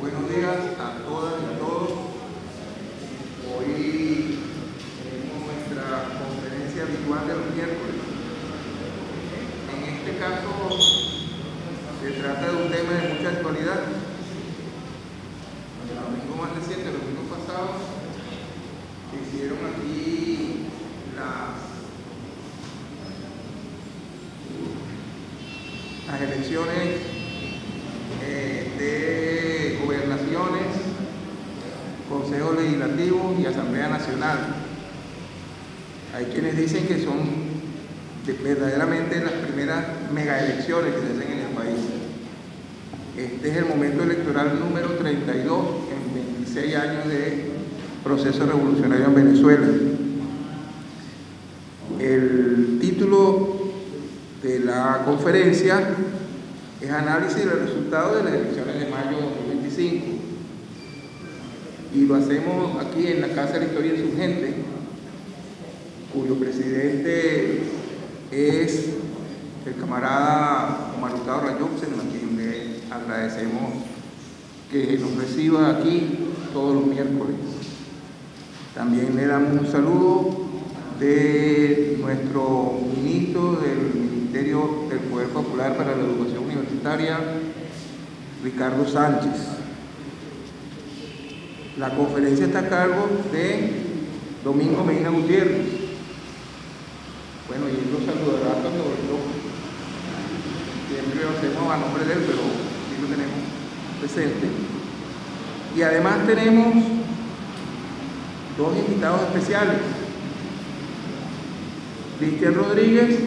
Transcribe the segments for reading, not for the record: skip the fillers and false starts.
Buenos días a todas y a todos. Hoy tenemos nuestra conferencia virtual de los miércoles. En este caso se trata de un tema de mucha actualidad. El domingo más reciente, el domingo pasado, se hicieron aquí las elecciones de gobernaciones, consejos legislativos y Asamblea Nacional. Hay quienes dicen que son verdaderamente las primeras mega elecciones que se hacen en el país. Este es el momento electoral número 32 en 26 años de proceso revolucionario en Venezuela. El título de la conferencia es análisis de los resultados de las elecciones de mayo de 2025. Y lo hacemos aquí en la Casa de la Historia Insurgente, cuyo presidente es el camarada Omar Hurtado Rayuxen, a quien le agradecemos que nos reciba aquí todos los miércoles. También le damos un saludo de nuestro ministro del Ministerio del Poder Popular para la Educación Universitaria, Ricardo Sánchez. La conferencia está a cargo de Domingo Medina Gutiérrez. Bueno, y él lo saludará cuando siempre lo hacemos a nombre de él, pero aquí lo tenemos presente. Y además tenemos dos invitados especiales. Cristian Rodríguez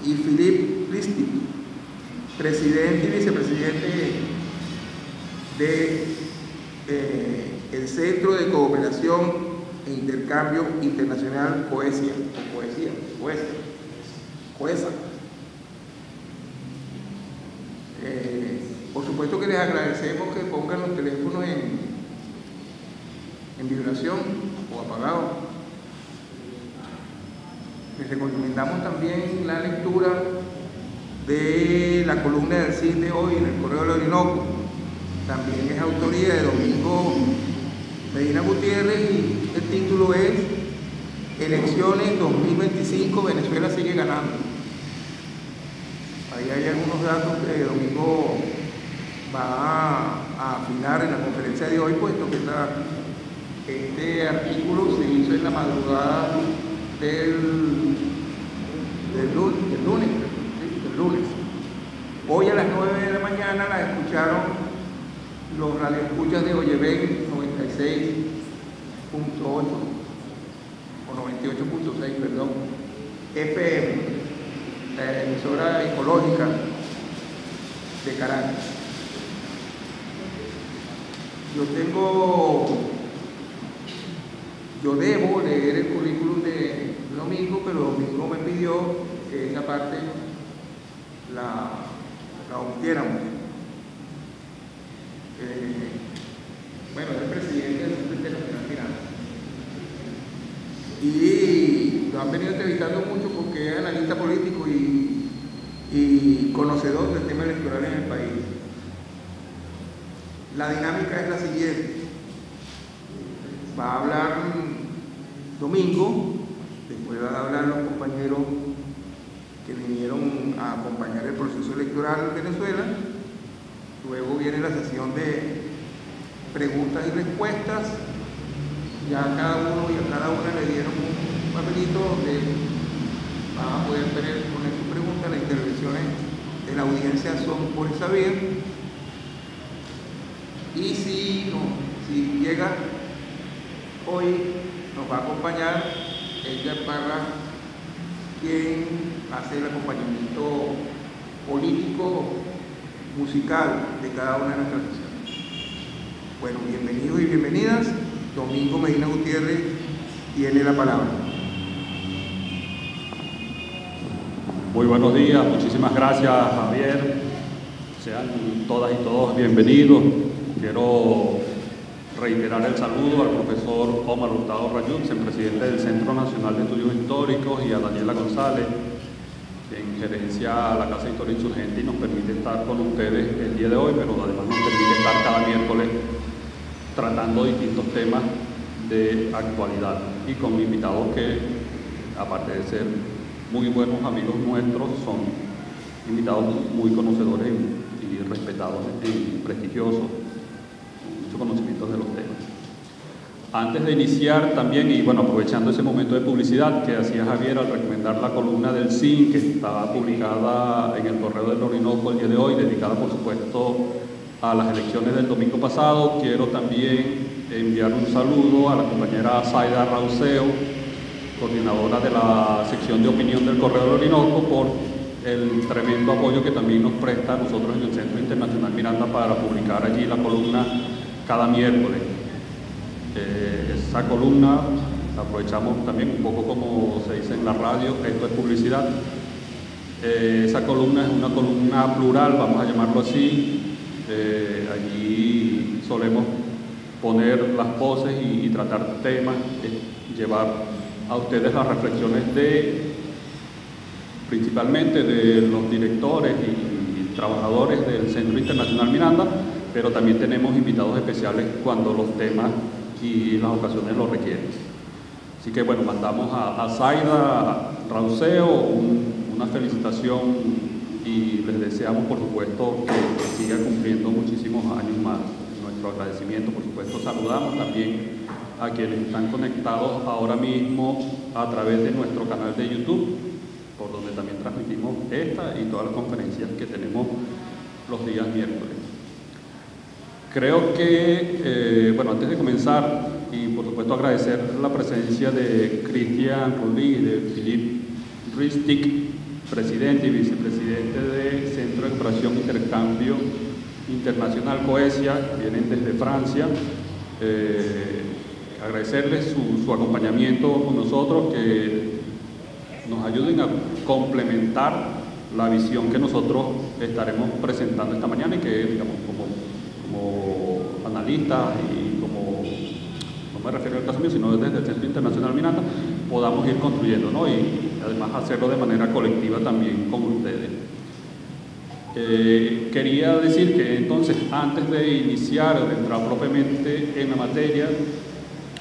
y Philippe Listi, presidente y vicepresidente del Centro de Cooperación e Intercambio Internacional COESA. Por supuesto que les agradecemos que pongan los teléfonos en vibración o apagados. Les recomendamos también la lectura de la columna del CID de hoy en el Correo del Orinoco. También es autoría de Domingo Medina Gutiérrez y el título es Elecciones 2025, Venezuela sigue ganando. Ahí hay algunos datos que Domingo va a afinar en la conferencia de hoy, puesto que este artículo se hizo en la madrugada del lunes. Hoy a las 9 de la mañana la escucharon los radioescuchas de Oyeven 96.8 o 98.6, perdón, FM, la emisora ecológica de Caracas. Yo debo leer el currículum de Domingo, pero Domingo me pidió que esa parte la omitiéramos. Bueno, es el presidente del Centro Internacional Finanzas. Y lo han venido entrevistando mucho porque es analista político y conocedor del tema electoral en el país. La dinámica es la siguiente. Va a hablar Domingo, después van a hablar los compañeros que vinieron a acompañar el proceso electoral en Venezuela. Luego viene la sesión de preguntas y respuestas. Ya a cada uno y a cada una le dieron un papelito donde van a poder poner sus preguntas. Las intervenciones de la audiencia son por esa vía. Y si llega hoy, nos va a acompañar Edgar Parra, quien hace el acompañamiento político, musical de cada una de nuestras naciones. Bueno, bienvenidos y bienvenidas. Domingo Medina Gutiérrez tiene la palabra. Muy buenos días, muchísimas gracias, Javier. Sean todas y todos bienvenidos. Quiero reiterar el saludo al profesor Omar Hurtado Rayún, presidente del Centro Nacional de Estudios Históricos, y a Daniela González, en gerencia a la Casa de Historia Insurgente, y nos permite estar con ustedes el día de hoy, pero además nos permite estar cada miércoles tratando distintos temas de actualidad y con invitados que, aparte de ser muy buenos amigos nuestros, son invitados muy conocedores y respetados y prestigiosos, con mucho conocimiento de los temas. Antes de iniciar también, y bueno, aprovechando ese momento de publicidad que hacía Javier al recomendar la columna del CIN, que está publicada en el Correo del Orinoco el día de hoy, dedicada por supuesto a las elecciones del domingo pasado, quiero también enviar un saludo a la compañera Zaida Rauseo, coordinadora de la sección de opinión del Correo del Orinoco, por el tremendo apoyo que también nos presta a nosotros en el Centro Internacional Miranda para publicar allí la columna cada miércoles. Esa columna, aprovechamos también un poco como se dice en la radio, esto es publicidad. Esa columna es una columna plural, vamos a llamarlo así. Allí solemos poner las voces y tratar temas, llevar a ustedes las reflexiones principalmente de los directores y trabajadores del Centro Internacional Miranda, pero también tenemos invitados especiales cuando los temas y las ocasiones lo requieren. Así que bueno, mandamos a Zaida Rauseo una felicitación y les deseamos por supuesto que siga cumpliendo muchísimos años más. Nuestro agradecimiento, por supuesto, saludamos también a quienes están conectados ahora mismo a través de nuestro canal de YouTube, por donde también transmitimos esta y todas las conferencias que tenemos los días miércoles. Creo que, bueno, antes de comenzar, y por supuesto agradecer la presencia de Cristian Rodríguez y de Philippe Ristic, presidente y vicepresidente del Centro de Cooperación e Intercambio Internacional COESIA, que vienen desde Francia. Agradecerles su acompañamiento con nosotros, que nos ayuden a complementar la visión que nosotros estaremos presentando esta mañana y que, digamos, como analistas y como, no me refiero al caso mío, sino desde el Centro Internacional Miranda, podamos ir construyendo, ¿no? Y además hacerlo de manera colectiva también con ustedes. Quería decir que entonces, antes de iniciar o de entrar propiamente en la materia,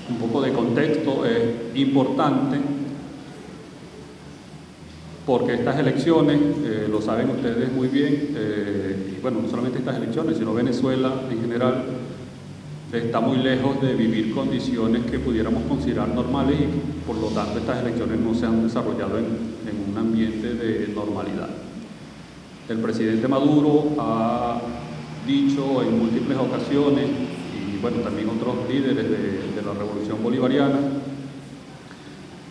un poco de contexto es importante, porque estas elecciones, lo saben ustedes muy bien, y bueno, no solamente estas elecciones, sino Venezuela en general, está muy lejos de vivir condiciones que pudiéramos considerar normales, y por lo tanto estas elecciones no se han desarrollado en un ambiente de normalidad. El presidente Maduro ha dicho en múltiples ocasiones, y bueno, también otros líderes de la revolución bolivariana,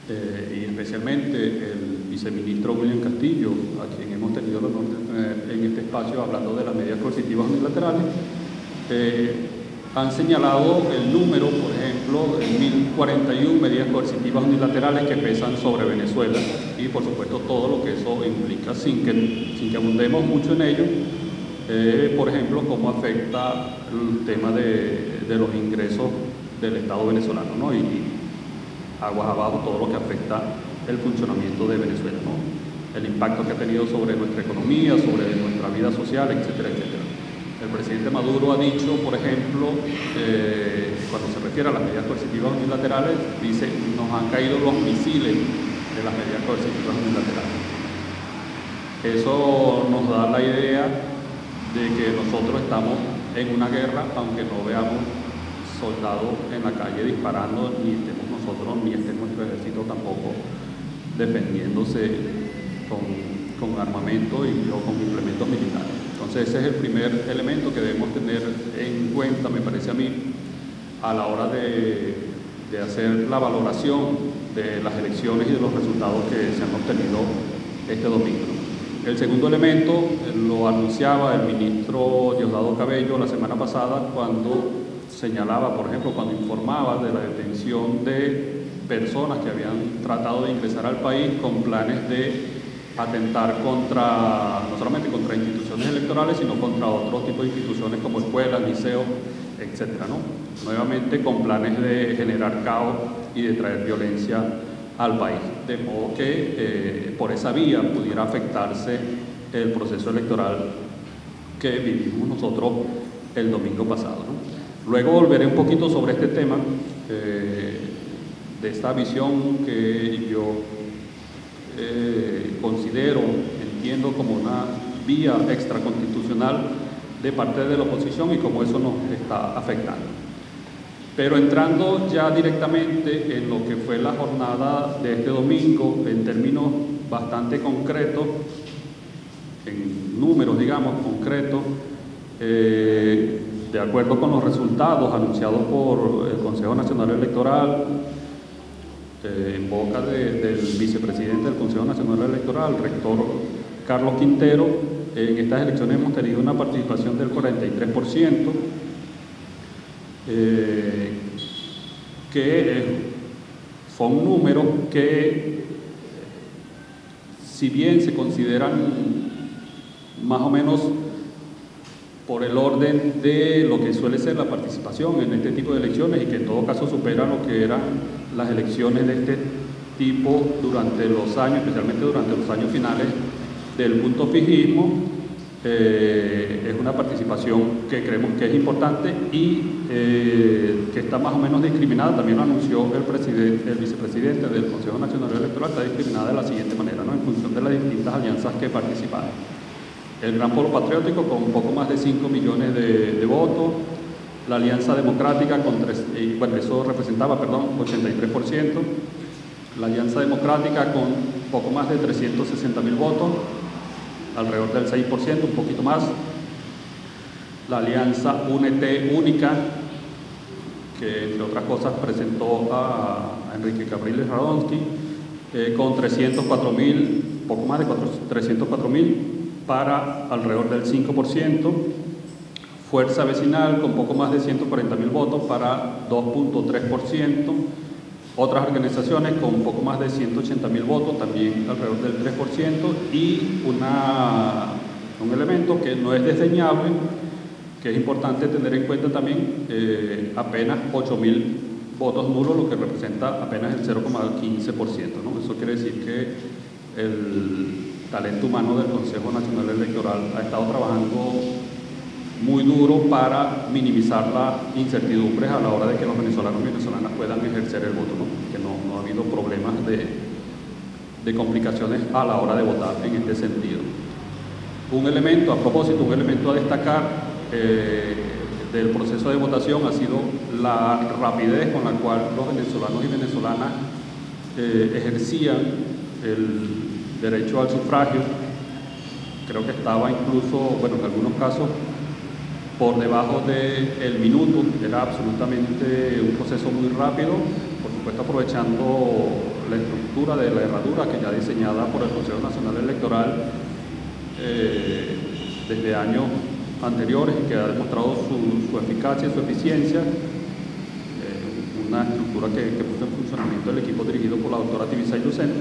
y especialmente el viceministro William Castillo, a quien hemos tenido el honor de tener en este espacio hablando de las medidas coercitivas unilaterales, han señalado el número, por ejemplo, de 1041 medidas coercitivas unilaterales que pesan sobre Venezuela, y por supuesto todo lo que eso implica, sin que abundemos mucho en ello. Por ejemplo, cómo afecta el tema de los ingresos del Estado venezolano, ¿no? Y aguas abajo todo lo que afecta el funcionamiento de Venezuela, ¿no? El impacto que ha tenido sobre nuestra economía, sobre nuestra vida social, etcétera, etcétera. El presidente Maduro ha dicho, por ejemplo, cuando se refiere a las medidas coercitivas unilaterales, dice: nos han caído los misiles de las medidas coercitivas unilaterales. Eso nos da la idea de que nosotros estamos en una guerra, aunque no veamos soldados en la calle disparando, ni estemos nosotros, ni esté nuestro ejército tampoco defendiéndose con armamento o con implementos militares. Entonces ese es el primer elemento que debemos tener en cuenta, me parece a mí, a la hora de hacer la valoración de las elecciones y de los resultados que se han obtenido este domingo. El segundo elemento lo anunciaba el ministro Diosdado Cabello la semana pasada cuando señalaba, por ejemplo, cuando informaba de la detención de personas que habían tratado de ingresar al país con planes de atentar contra, no solamente contra instituciones electorales, sino contra otros tipos de instituciones como escuelas, liceos, etcétera, ¿no? Nuevamente con planes de generar caos y de traer violencia al país, de modo que por esa vía pudiera afectarse el proceso electoral que vivimos nosotros el domingo pasado, ¿no? Luego volveré un poquito sobre este tema, de esta visión que yo considero, entiendo como una vía extraconstitucional de parte de la oposición y cómo eso nos está afectando. Pero entrando ya directamente en lo que fue la jornada de este domingo, en términos bastante concretos, en números, digamos, concretos, de acuerdo con los resultados anunciados por el Consejo Nacional Electoral, en boca del vicepresidente del Consejo Nacional Electoral, el rector Carlos Quintero, en estas elecciones hemos tenido una participación del 43%, que son números que, si bien se consideran más o menos por el orden de lo que suele ser la participación en este tipo de elecciones y que en todo caso supera lo que eran las elecciones de este tipo durante los años, especialmente durante los años finales del punto fijismo, es una participación que creemos que es importante y que está más o menos discriminada. También lo anunció el vicepresidente del Consejo Nacional Electoral, está discriminada de la siguiente manera, ¿no? En función de las distintas alianzas que participaron. El Gran Polo Patriótico con un poco más de 5 millones de votos, la Alianza Democrática con eso representaba, 83%, la Alianza Democrática con poco más de 360.000 votos, alrededor del 6%, un poquito más, la Alianza Únete Única, que entre otras cosas presentó a Enrique Capriles Radonsky, con 304.000, poco más de 304.000, para alrededor del 5%, Fuerza Vecinal con poco más de 140.000 votos para 2.3%, otras organizaciones con un poco más de 180.000 votos, también alrededor del 3%, y un elemento que no es desdeñable, que es importante tener en cuenta también, apenas 8.000 votos nulos, lo que representa apenas el 0,15%, ¿no? Eso quiere decir que el talento humano del Consejo Nacional Electoral ha estado trabajando muy duro para minimizar las incertidumbres a la hora de que los venezolanos y venezolanas puedan ejercer el voto, ¿no? Que no ha habido problemas de complicaciones a la hora de votar en este sentido. Un elemento a destacar del proceso de votación ha sido la rapidez con la cual los venezolanos y venezolanas ejercían el derecho al sufragio. Creo que estaba incluso, en algunos casos, por debajo del minuto. Era absolutamente un proceso muy rápido, por supuesto aprovechando la estructura de la herradura que ya diseñada por el Consejo Nacional Electoral desde años anteriores y que ha demostrado su eficacia y su eficiencia. Una estructura que puso en funcionamiento el equipo dirigido por la doctora Tibisay Lucena,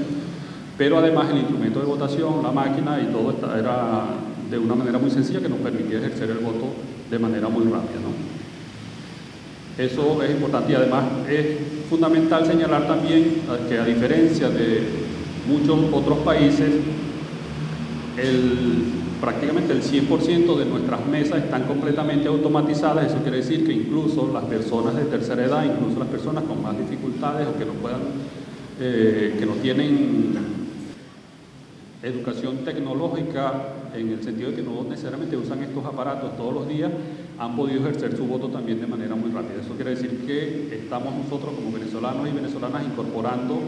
pero además el instrumento de votación, la máquina y todo era de una manera muy sencilla que nos permitía ejercer el voto de manera muy rápida, ¿no? Eso es importante y además es fundamental señalar también que, a diferencia de muchos otros países, prácticamente el 100% de nuestras mesas están completamente automatizadas. Eso quiere decir que incluso las personas de tercera edad, incluso las personas con más dificultades o que no puedan, que no tienen educación tecnológica, en el sentido de que no necesariamente usan estos aparatos todos los días, han podido ejercer su voto también de manera muy rápida. Eso quiere decir que estamos nosotros como venezolanos y venezolanas incorporando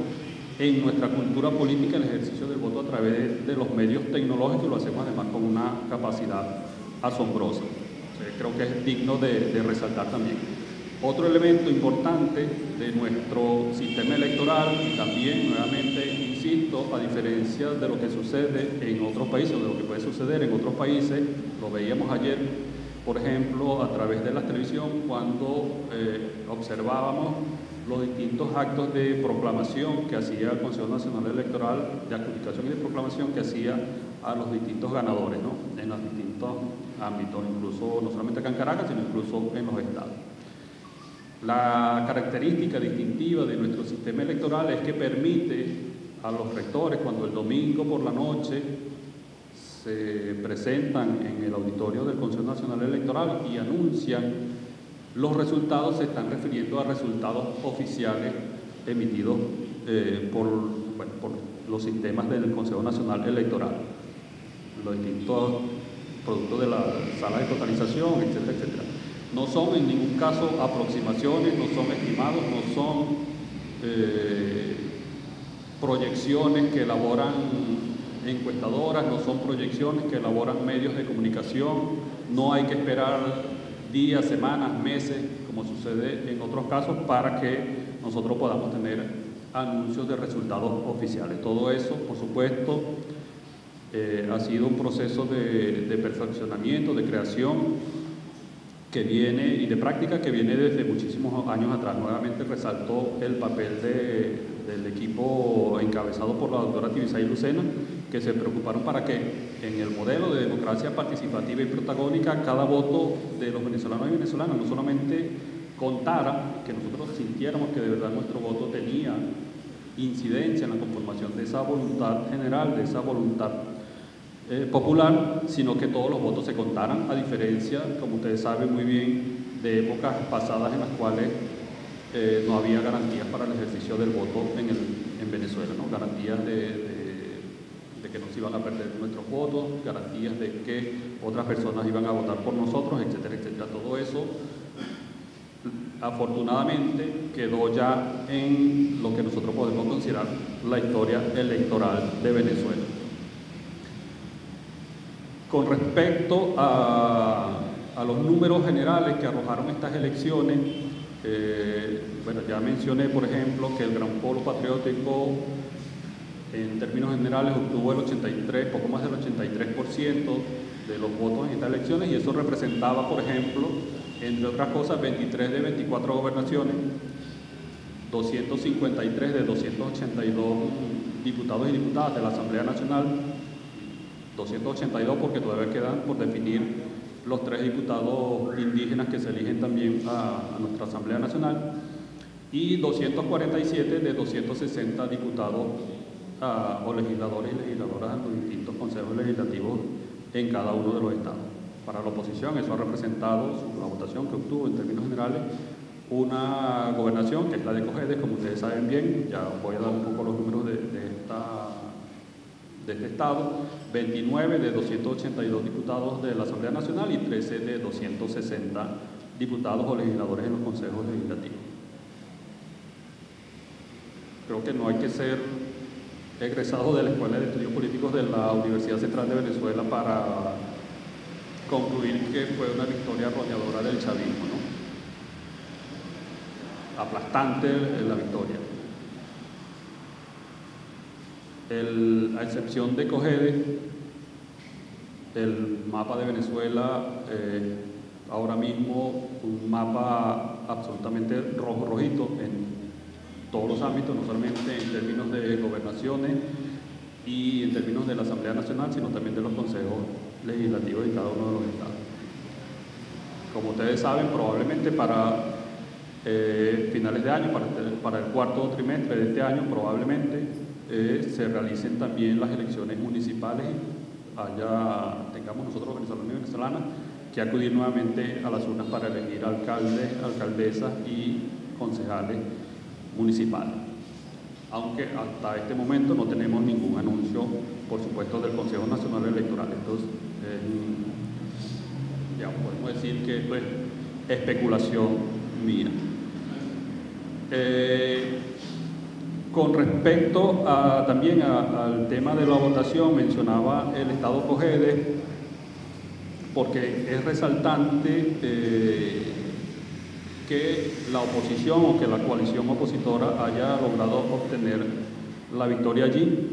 en nuestra cultura política el ejercicio del voto a través de los medios tecnológicos, y lo hacemos además con una capacidad asombrosa. Creo que es digno de resaltar también. Otro elemento importante de nuestro sistema electoral, y también nuevamente insisto, a diferencia de lo que sucede en otros países, o de lo que puede suceder en otros países, lo veíamos ayer, por ejemplo, a través de la televisión, cuando observábamos los distintos actos de proclamación que hacía el Consejo Nacional Electoral, de adjudicación y de proclamación que hacía a los distintos ganadores, ¿no? En los distintos ámbitos, incluso no solamente acá en Caracas, sino incluso en los estados. La característica distintiva de nuestro sistema electoral es que permite a los rectores, cuando el domingo por la noche se presentan en el auditorio del Consejo Nacional Electoral y anuncian los resultados, se están refiriendo a resultados oficiales emitidos por los sistemas del Consejo Nacional Electoral, los distintos productos de la sala de totalización, etcétera, etcétera. No son en ningún caso aproximaciones, no son estimados, no son proyecciones que elaboran encuestadoras, no son proyecciones que elaboran medios de comunicación, no hay que esperar días, semanas, meses, como sucede en otros casos, para que nosotros podamos tener anuncios de resultados oficiales. Todo eso, por supuesto, ha sido un proceso de perfeccionamiento, de creación, que viene, y de práctica que viene desde muchísimos años atrás. Nuevamente resaltó el papel del equipo encabezado por la doctora Tibisay Lucena, que se preocuparon para que en el modelo de democracia participativa y protagónica cada voto de los venezolanos y venezolanas no solamente contara, que nosotros sintiéramos que de verdad nuestro voto tenía incidencia en la conformación de esa voluntad general, de esa voluntad popular, sino que todos los votos se contaran, a diferencia, como ustedes saben muy bien, de épocas pasadas en las cuales no había garantías para el ejercicio del voto en Venezuela, ¿no? Garantías de que no se iban a perder nuestros votos, garantías de que otras personas iban a votar por nosotros, etcétera, etcétera. Todo eso, afortunadamente, quedó ya en lo que nosotros podemos considerar la historia electoral de Venezuela. Con respecto a los números generales que arrojaron estas elecciones, bueno, ya mencioné, por ejemplo, que el Gran Polo Patriótico, en términos generales, obtuvo el 83, poco más del 83% de los votos en estas elecciones, y eso representaba, por ejemplo, entre otras cosas, 23 de 24 gobernaciones, 253 de 282 diputados y diputadas de la Asamblea Nacional, 282 porque todavía quedan por definir los 3 diputados indígenas que se eligen también a nuestra Asamblea Nacional, y 247 de 260 diputados o legisladores y legisladoras de los distintos consejos legislativos en cada uno de los estados. Para la oposición eso ha representado, la votación que obtuvo en términos generales, una gobernación que es la de Cojedes, como ustedes saben bien, ya voy a dar un poco los números de este estado, 29 de 282 diputados de la Asamblea Nacional y 13 de 260 diputados o legisladores en los consejos legislativos. Creo que no hay que ser egresado de la Escuela de Estudios Políticos de la Universidad Central de Venezuela para concluir que fue una victoria arrolladora del chavismo, ¿no? Aplastante la victoria. A excepción de Cojedes, el mapa de Venezuela ahora mismo un mapa absolutamente rojito en todos los ámbitos, no solamente en términos de gobernaciones y en términos de la Asamblea Nacional, sino también de los consejos legislativos de cada uno de los estados. Como ustedes saben, probablemente para finales de año, para el cuarto trimestre de este año, probablemente se realicen también las elecciones municipales y tengamos nosotros venezolanos y venezolanas que acudir nuevamente a las urnas para elegir alcaldes, alcaldesas y concejales municipales. Aunque hasta este momento no tenemos ningún anuncio, por supuesto, del Consejo Nacional Electoral. Entonces, ya podemos decir que esto es especulación mía. Con respecto también al tema de la votación, mencionaba el estado Cojedes, porque es resaltante que la oposición o que la coalición opositora haya logrado obtener la victoria allí,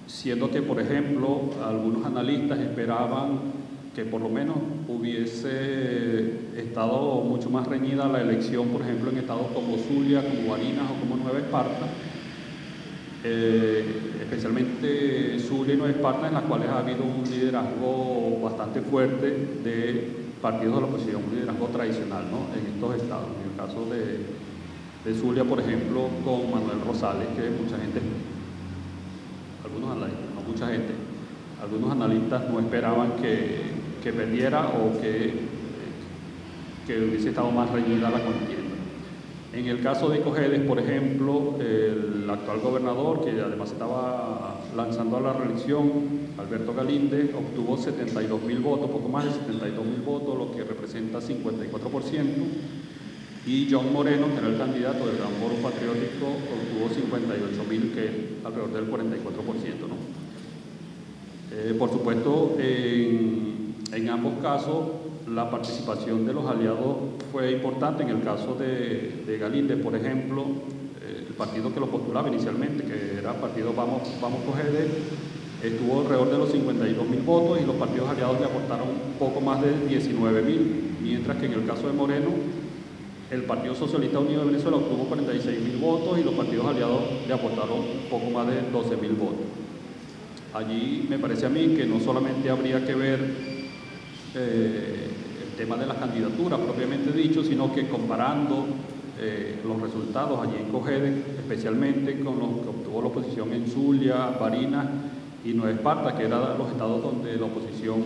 siendo que, por ejemplo, algunos analistas esperaban que por lo menos hubiese estado mucho más reñida la elección, por ejemplo, en estados como Zulia, como Barinas o como Nueva Esparta, especialmente Zulia y Nueva Esparta, en las cuales ha habido un liderazgo bastante fuerte de partidos de la oposición, un liderazgo tradicional, ¿no?, en estos estados. En el caso de Zulia, por ejemplo, con Manuel Rosales, que mucha gente, algunos analistas, no mucha gente, algunos analistas no esperaban que perdiera o que hubiese estado más reñida la contienda. En el caso de Cojedes, por ejemplo, el actual gobernador, que además estaba lanzando a la reelección, Alberto Galíndez, obtuvo 72.000 votos, poco más de 72.000 votos, lo que representa 54%, y John Moreno, que era el candidato del Gran Foro Patriótico, obtuvo 58.000, que es alrededor del 44%, ¿no? Por supuesto, en ambos casos, la participación de los aliados fue importante. En el caso de Galíndez, por ejemplo, el partido que lo postulaba inicialmente, que era el partido Vamos Cojedes, estuvo alrededor de los 52.000 votos y los partidos aliados le aportaron poco más de 19.000, mientras que en el caso de Moreno, el Partido Socialista Unido de Venezuela obtuvo 46.000 votos y los partidos aliados le aportaron poco más de 12.000 votos. Allí me parece a mí que no solamente habría que ver el tema de las candidaturas propiamente dicho, sino que comparando los resultados allí en Cojedes, especialmente con los que obtuvo la oposición en Zulia, Barinas y Nueva Esparta, que eran los estados donde la oposición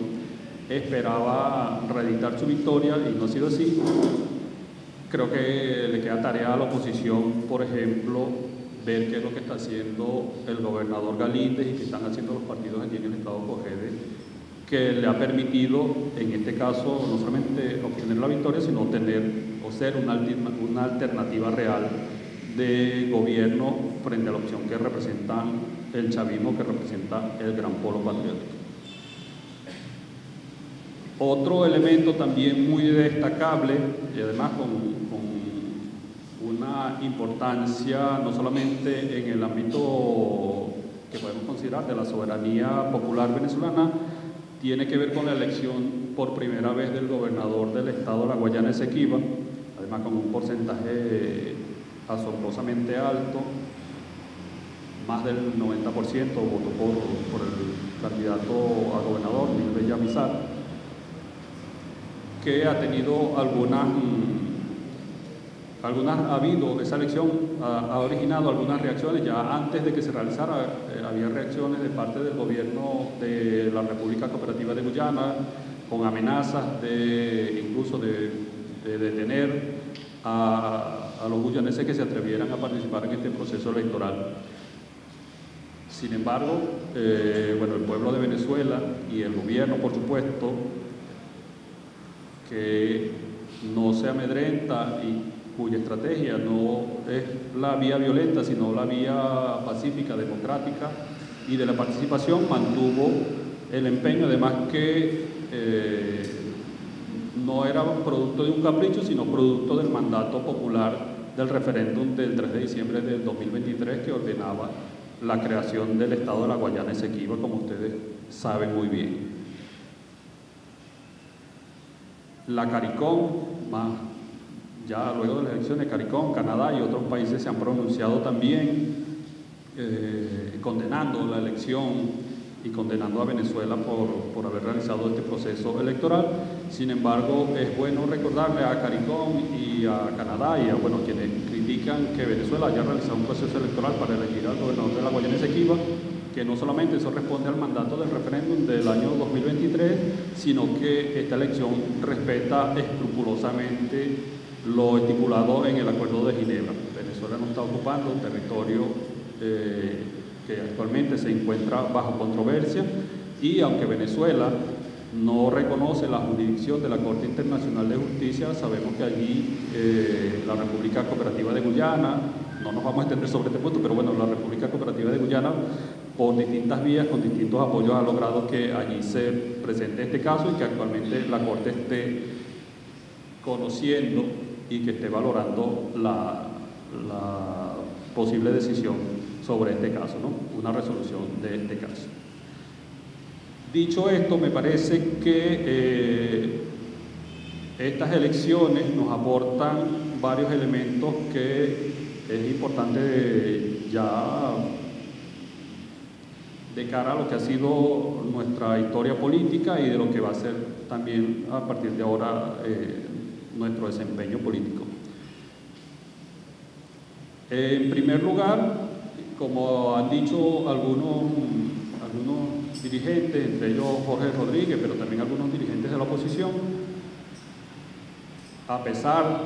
esperaba reeditar su victoria, y no ha sido así. Creo que le queda tarea a la oposición, por ejemplo, ver qué es lo que está haciendo el gobernador Galíndez y qué están haciendo los partidos allí en el estado de Cojedes, que le ha permitido, en este caso, no solamente obtener la victoria, sino ser una alternativa real de gobierno frente a la opción que representan el chavismo, que representa el Gran Polo Patriótico. Otro elemento también muy destacable, y además con una importancia no solamente en el ámbito que podemos considerar de la soberanía popular venezolana, tiene que ver con la elección por primera vez del gobernador del estado de la Guayana Esequiba, además con un porcentaje asombrosamente alto, más del 90% votó por el candidato a gobernador, Miguel Villamizar, que ha tenido esa elección ha originado algunas reacciones. Ya antes de que se realizara había reacciones de parte del gobierno de la República Cooperativa de Guyana, con amenazas incluso de detener a los guyaneses que se atrevieran a participar en este proceso electoral. Sin embargo, el pueblo de Venezuela y el gobierno, por supuesto, que no se amedrenta y cuya estrategia no es la vía violenta, sino la vía pacífica, democrática y de la participación, mantuvo el empeño, además que no era producto de un capricho, sino producto del mandato popular del referéndum del 3 de diciembre del 2023, que ordenaba la creación del Estado de la Guayana Esequiba, como ustedes saben muy bien. La CARICOM, ya luego de las elecciones, CARICOM, Canadá y otros países se han pronunciado también condenando la elección y condenando a Venezuela por haber realizado este proceso electoral. Sin embargo, es bueno recordarle a CARICOM y a Canadá y a quienes critican que Venezuela haya realizado un proceso electoral para elegir al gobernador de la Guayana Esequiba, que no solamente eso responde al mandato del referéndum del año 2023, sino que esta elección respeta escrupulosamente lo estipulado en el Acuerdo de Ginebra. Venezuela no está ocupando un territorio que actualmente se encuentra bajo controversia, y aunque Venezuela no reconoce la jurisdicción de la Corte Internacional de Justicia, sabemos que allí la República Cooperativa de Guyana, no nos vamos a extender sobre este punto, pero la República Cooperativa de Guyana, por distintas vías, con distintos apoyos, ha logrado que allí se presente este caso y que actualmente la Corte esté conociendo y que esté valorando la posible decisión sobre este caso, ¿no? Una resolución de este caso. Dicho esto, me parece que estas elecciones nos aportan varios elementos que es importante ya de cara a lo que ha sido nuestra historia política y de lo que va a ser también a partir de ahora nuestro desempeño político. En primer lugar, como han dicho algunos dirigentes, entre ellos Jorge Rodríguez, pero también algunos dirigentes de la oposición, a pesar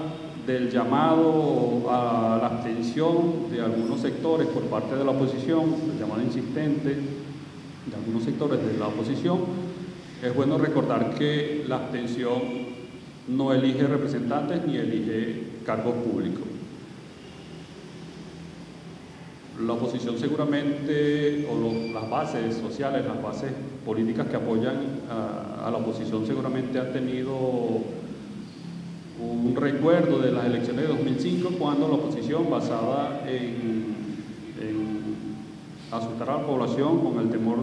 del llamado a la abstención de algunos sectores por parte de la oposición, el llamado insistente de algunos sectores de la oposición, es bueno recordar que la abstención no elige representantes ni elige cargos públicos. La oposición seguramente, o las bases sociales, las bases políticas que apoyan a la oposición seguramente han tenido un recuerdo de las elecciones de 2005, cuando la oposición, basada en asustar a la población con el temor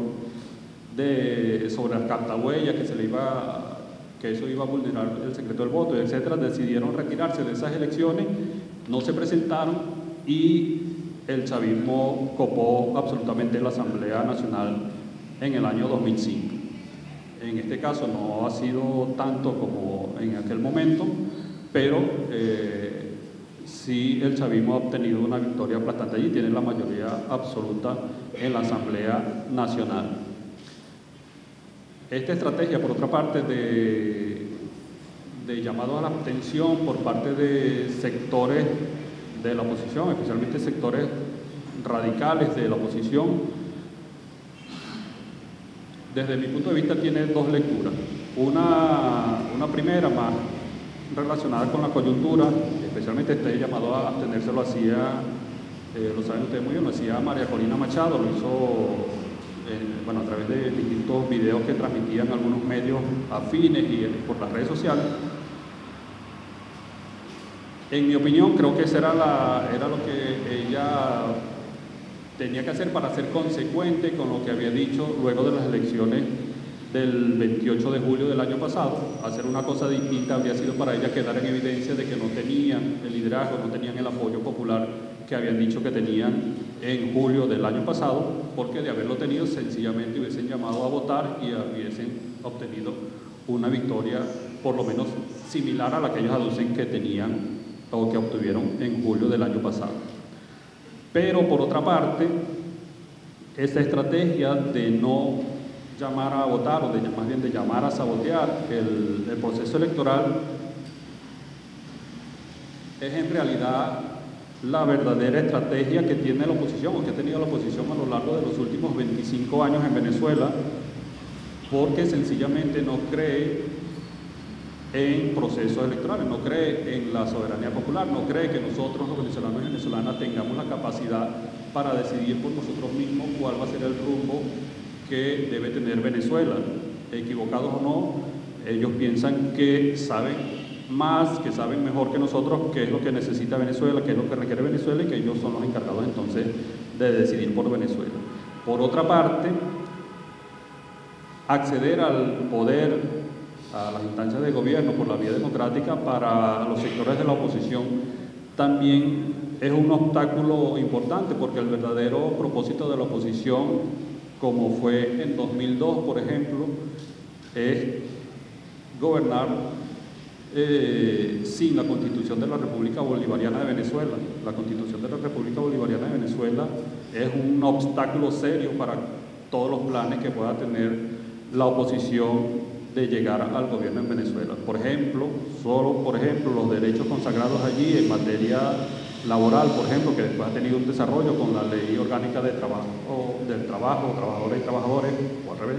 sobre las captahuellas, que eso iba a vulnerar el secreto del voto, etcétera, decidieron retirarse de esas elecciones, no se presentaron y el chavismo copó absolutamente la Asamblea Nacional en el año 2005. En este caso no ha sido tanto como en aquel momento, pero sí el chavismo ha obtenido una victoria aplastante allí, tiene la mayoría absoluta en la Asamblea Nacional. Esta estrategia, por otra parte, de llamado a la abstención por parte de sectores de la oposición, especialmente sectores radicales de la oposición, desde mi punto de vista tiene dos lecturas. Una primera más relacionada con la coyuntura, especialmente este llamado a abstenerse lo hacía, lo saben ustedes muy bien, lo hacía María Corina Machado, lo hizo a través de distintos videos que transmitían algunos medios afines y por las redes sociales. En mi opinión, creo que eso era lo que ella tenía que hacer para ser consecuente con lo que había dicho luego de las elecciones del 28 de julio del año pasado. Hacer una cosa distinta habría sido para ella quedar en evidencia de que no tenían el liderazgo, no tenían el apoyo popular que habían dicho que tenían en julio del año pasado, porque de haberlo tenido sencillamente hubiesen llamado a votar y hubiesen obtenido una victoria por lo menos similar a la que ellos aducen que tenían o que obtuvieron en julio del año pasado. Pero por otra parte, esa estrategia de no llamar a votar, o más bien de llamar a sabotear el proceso electoral, es en realidad la verdadera estrategia que tiene la oposición, o que ha tenido la oposición a lo largo de los últimos 25 años en Venezuela, porque sencillamente no cree en procesos electorales, no cree en la soberanía popular, no cree que nosotros los venezolanos y venezolanas tengamos la capacidad para decidir por nosotros mismos cuál va a ser el rumbo que debe tener Venezuela. Equivocados o no, ellos piensan que saben más, que saben mejor que nosotros qué es lo que necesita Venezuela, qué es lo que requiere Venezuela, y que ellos son los encargados entonces de decidir por Venezuela. Por otra parte, acceder al poder, a las instancias de gobierno por la vía democrática para los sectores de la oposición también es un obstáculo importante, porque el verdadero propósito de la oposición, como fue en 2002, por ejemplo, es gobernar sin la Constitución de la República Bolivariana de Venezuela. La Constitución de la República Bolivariana de Venezuela es un obstáculo serio para todos los planes que pueda tener la oposición de llegar al gobierno en Venezuela. Por ejemplo, los derechos consagrados allí en materia laboral, por ejemplo, que después ha tenido un desarrollo con la Ley Orgánica del Trabajo, Trabajadoras y Trabajadores, o al revés,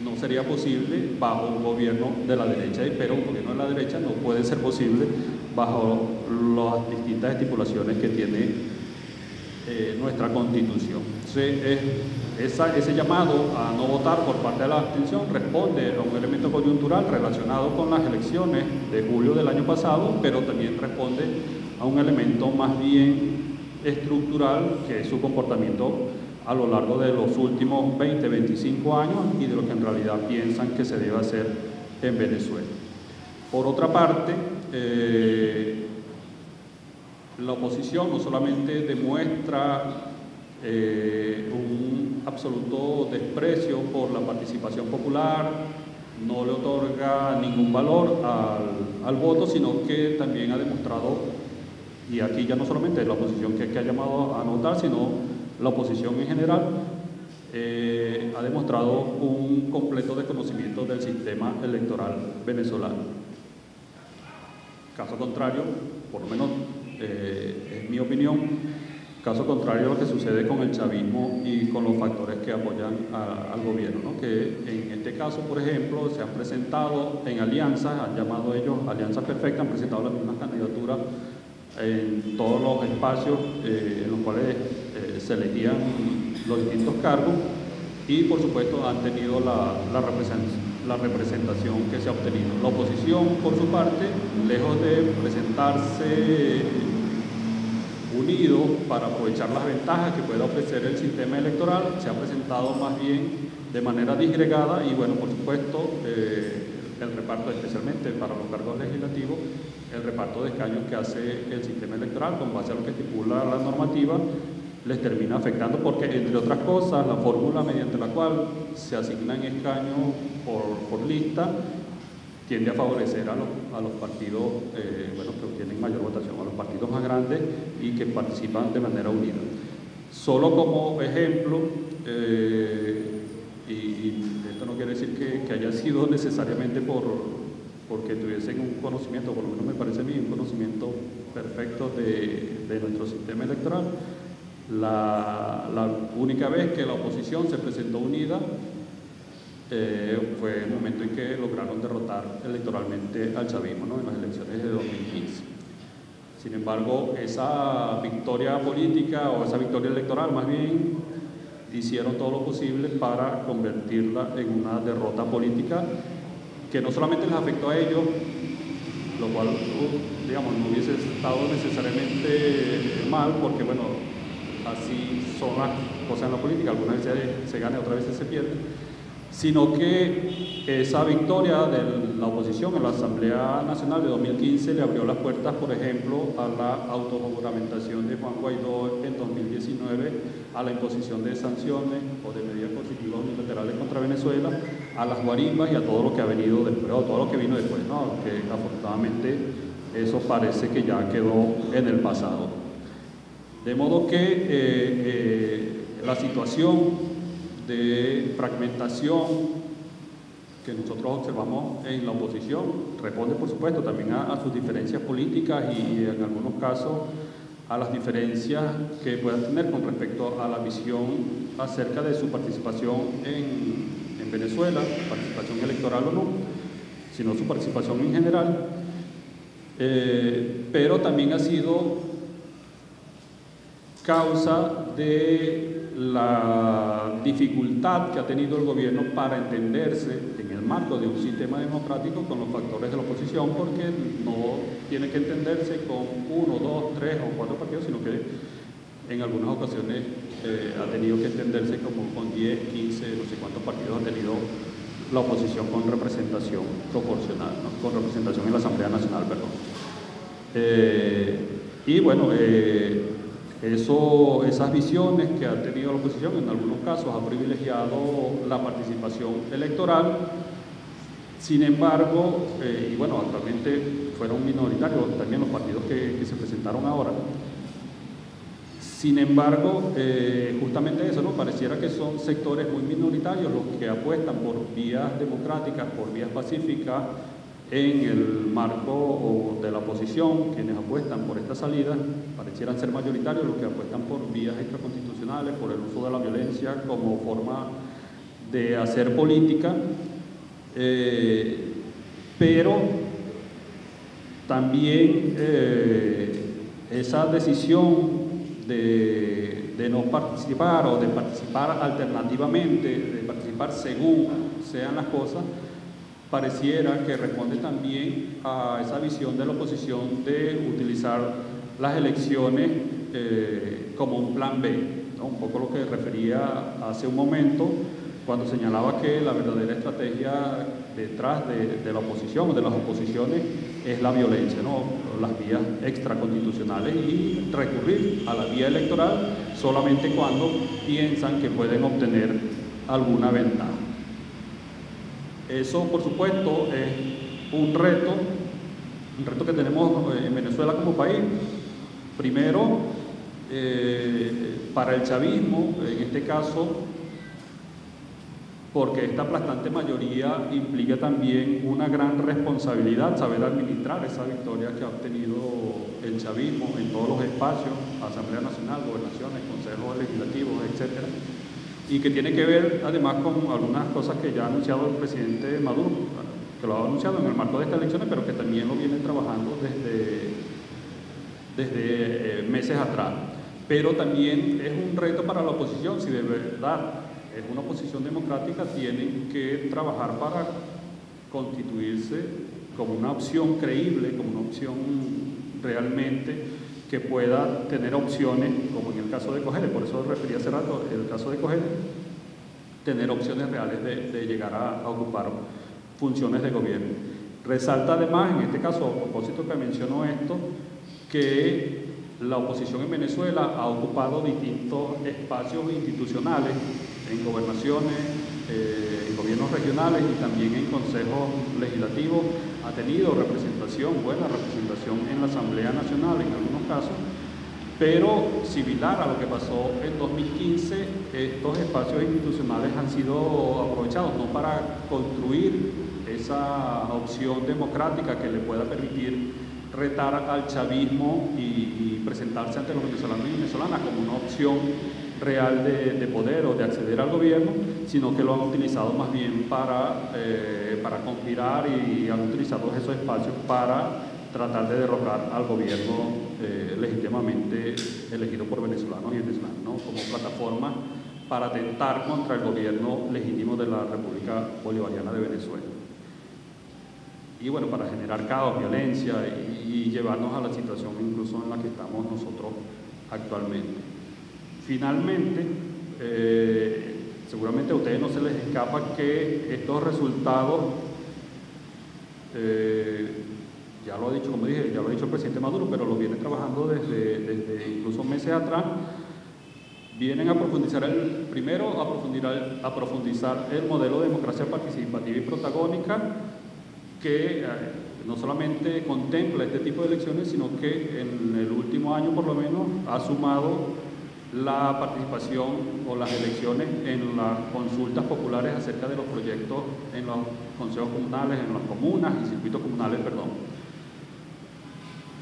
no sería posible bajo un gobierno de la derecha, pero un gobierno de la derecha no puede ser posible bajo las distintas estipulaciones que tiene nuestra Constitución. Entonces, ese llamado a no votar por parte de la abstención responde a un elemento coyuntural relacionado con las elecciones de julio del año pasado, pero también responde a un elemento más bien estructural, que es su comportamiento a lo largo de los últimos 20, 25 años y de lo que en realidad piensan que se debe hacer en Venezuela. Por otra parte, la oposición no solamente demuestra un absoluto desprecio por la participación popular, no le otorga ningún valor al voto, sino que también ha demostrado, y aquí ya no solamente la oposición que ha llamado a no votar, sino la oposición en general, ha demostrado un completo desconocimiento del sistema electoral venezolano. Caso contrario, por lo menos es mi opinión, caso contrario a lo que sucede con el chavismo y con los factores que apoyan al gobierno, ¿no? Que en este caso, por ejemplo, se han presentado en alianzas, han llamado ellos alianzas perfectas, han presentado las mismas candidaturas en todos los espacios en los cuales se elegían los distintos cargos y, por supuesto, han tenido la representación que se ha obtenido. La oposición, por su parte, lejos de presentarse unido para aprovechar las ventajas que pueda ofrecer el sistema electoral, se ha presentado más bien de manera disgregada y, bueno, por supuesto, el reparto, especialmente para los cargos legislativos, el reparto de escaños que hace el sistema electoral con base a lo que estipula la normativa, les termina afectando porque, entre otras cosas, la fórmula mediante la cual se asignan escaños por lista tiende a favorecer a los partidos que obtienen mayor votación, a los partidos más grandes y que participan de manera unida. Solo como ejemplo, y esto no quiere decir que haya sido necesariamente porque tuviesen un conocimiento, por lo menos me parece a mí, un conocimiento perfecto de nuestro sistema electoral. La única vez que la oposición se presentó unida fue el momento en que lograron derrotar electoralmente al chavismo, ¿no? En las elecciones de 2015. Sin embargo, esa victoria política o esa victoria electoral más bien hicieron todo lo posible para convertirla en una derrota política que no solamente les afectó a ellos, lo cual, digamos, no hubiese estado necesariamente mal, porque, bueno, así son las cosas en la política, algunas veces se gana, otras veces se pierde, sino que esa victoria de la oposición en la Asamblea Nacional de 2015 le abrió las puertas, por ejemplo, a la autojuramentación de Juan Guaidó en 2019, a la imposición de sanciones o de medidas coercitivas unilaterales contra Venezuela, a las guarimbas y a todo lo que ha venido después, o todo lo que vino después, ¿no? Que afortunadamente eso parece que ya quedó en el pasado. De modo que la situación de fragmentación que nosotros observamos en la oposición responde, por supuesto, también a sus diferencias políticas y en algunos casos a las diferencias que puedan tener con respecto a la visión acerca de su participación en Venezuela, participación electoral o no, sino su participación en general, pero también ha sido causa de la dificultad que ha tenido el gobierno para entenderse en el marco de un sistema democrático con los factores de la oposición, porque no tiene que entenderse con 1, 2, 3 o 4 partidos, sino que en algunas ocasiones ha tenido que entenderse como con 10, 15, no sé cuántos partidos ha tenido la oposición con representación proporcional, ¿no? Con representación en la Asamblea Nacional, perdón. Y bueno, esas visiones que ha tenido la oposición en algunos casos ha privilegiado la participación electoral. Sin embargo, y bueno, actualmente fueron minoritarios también los partidos que se presentaron ahora. Sin embargo, justamente eso, ¿no? Pareciera que son sectores muy minoritarios los que apuestan por vías democráticas, por vías pacíficas, en el marco de la oposición. Quienes apuestan por esta salida parecieran ser mayoritarios los que apuestan por vías extraconstitucionales, por el uso de la violencia como forma de hacer política, pero también esa decisión de de no participar o de participar alternativamente, de participar según sean las cosas, pareciera que responde también a esa visión de la oposición de utilizar las elecciones como un plan B, ¿no? Un poco lo que refería hace un momento cuando señalaba que la verdadera estrategia detrás de la oposición o de las oposiciones es la violencia, ¿no? Las vías extraconstitucionales y recurrir a la vía electoral solamente cuando piensan que pueden obtener alguna ventaja. Eso, por supuesto, es un reto que tenemos en Venezuela como país. Primero, para el chavismo, en este caso, porque esta aplastante mayoría implica también una gran responsabilidad, saber administrar esa victoria que ha obtenido el chavismo en todos los espacios, Asamblea Nacional, gobernaciones, consejos legislativos, etcétera, y que tiene que ver además con algunas cosas que ya ha anunciado el presidente Maduro, que lo ha anunciado en el marco de estas elecciones, pero que también lo viene trabajando desde meses atrás. Pero también es un reto para la oposición, si de verdad es una oposición democrática, tienen que trabajar para constituirse como una opción creíble, como una opción realmente que pueda tener opciones, como en el caso de Cogedes, por eso refería hace rato, el caso de Cogedes, tener opciones reales de llegar a ocupar funciones de gobierno. Resalta además, en este caso, a propósito que mencionó esto, que la oposición en Venezuela ha ocupado distintos espacios institucionales en gobernaciones, en gobiernos regionales y también en consejos legislativos. Ha tenido representación, buena representación en la Asamblea Nacional en algunos casos, pero similar a lo que pasó en 2015, estos espacios institucionales han sido aprovechados no para construir esa opción democrática que le pueda permitir retar al chavismo y presentarse ante los venezolanos y venezolanas como una opción real de poder o de acceder al gobierno, sino que lo han utilizado más bien para conspirar y han utilizado esos espacios para tratar de derrocar al gobierno legítimamente elegido por venezolanos y venezolanas, ¿no? Como plataforma para atentar contra el gobierno legítimo de la República Bolivariana de Venezuela. Y bueno, para generar caos, violencia y llevarnos a la situación incluso en la que estamos nosotros actualmente. Finalmente, seguramente a ustedes no se les escapa que estos resultados, ya lo ha dicho, como dije, ya lo ha dicho el presidente Maduro, pero lo viene trabajando desde incluso meses atrás, vienen a profundizar a profundizar el modelo de democracia participativa y protagónica, que no solamente contempla este tipo de elecciones, sino que en el último año por lo menos ha sumado la participación o las elecciones en las consultas populares acerca de los proyectos en los consejos comunales, en las comunas y circuitos comunales, perdón.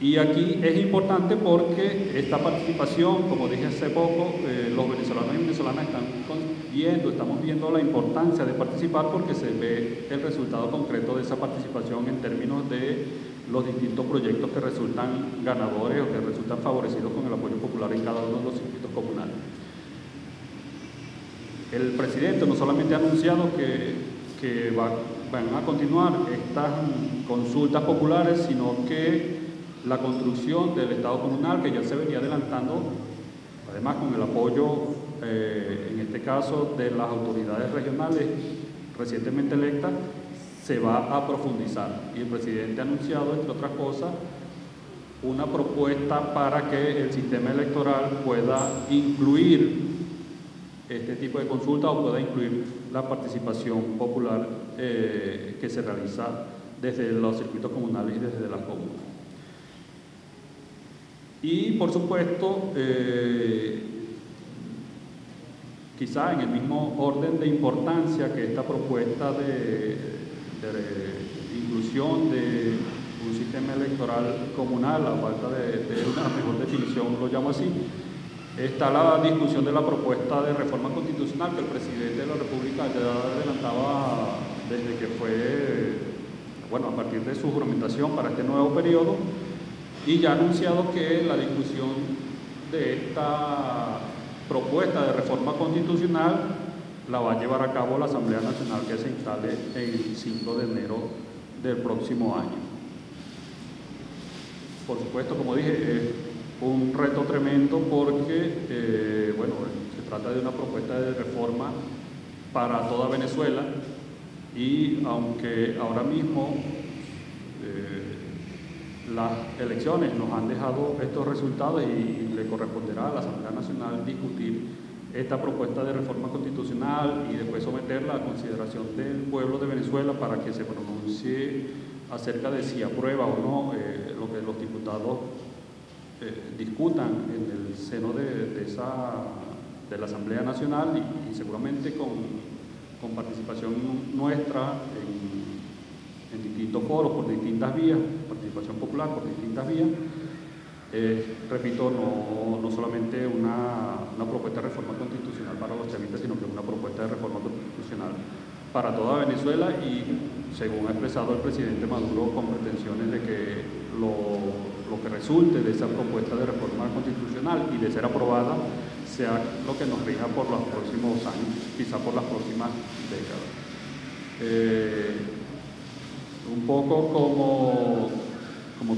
Y aquí es importante porque esta participación, como dije hace poco, los venezolanos y venezolanas estamos viendo la importancia de participar porque se ve el resultado concreto de esa participación en términos de los distintos proyectos que resultan ganadores o que resultan favorecidos con el apoyo popular en cada uno de los circuitos comunales. El presidente no solamente ha anunciado que van a continuar estas consultas populares, sino que la construcción del Estado comunal, que ya se venía adelantando, además con el apoyo, en este caso, de las autoridades regionales recientemente electas, se va a profundizar. Y el presidente ha anunciado, entre otras cosas, una propuesta para que el sistema electoral pueda incluir este tipo de consulta o pueda incluir la participación popular que se realiza desde los circuitos comunales y desde las comunas. Y, por supuesto, quizá en el mismo orden de importancia que esta propuesta de inclusión de un sistema electoral comunal, a falta de una mejor definición, lo llamo así, está la discusión de la propuesta de reforma constitucional que el presidente de la República ya adelantaba desde que fue, bueno, a partir de su juramentación para este nuevo periodo, y ya ha anunciado que la discusión de esta propuesta de reforma constitucional la va a llevar a cabo la Asamblea Nacional, que se instale el 5 de enero del próximo año. Por supuesto, como dije, es un reto tremendo porque, bueno, se trata de una propuesta de reforma para toda Venezuela y aunque ahora mismo las elecciones nos han dejado estos resultados y le corresponderá a la Asamblea Nacional discutir esta propuesta de reforma constitucional y después someterla a consideración del pueblo de Venezuela para que se pronuncie acerca de si aprueba o no lo que los diputados discutan en el seno de la Asamblea Nacional y seguramente con participación nuestra en distintos foros, por distintas vías, participación popular por distintas vías. Repito, no solamente una propuesta de reforma constitucional para los chavistas, sino que una propuesta de reforma constitucional para toda Venezuela y, según ha expresado el presidente Maduro, con pretensiones de que lo que resulte de esa propuesta de reforma constitucional y de ser aprobada sea lo que nos rija por los próximos años, quizá por las próximas décadas. Un poco como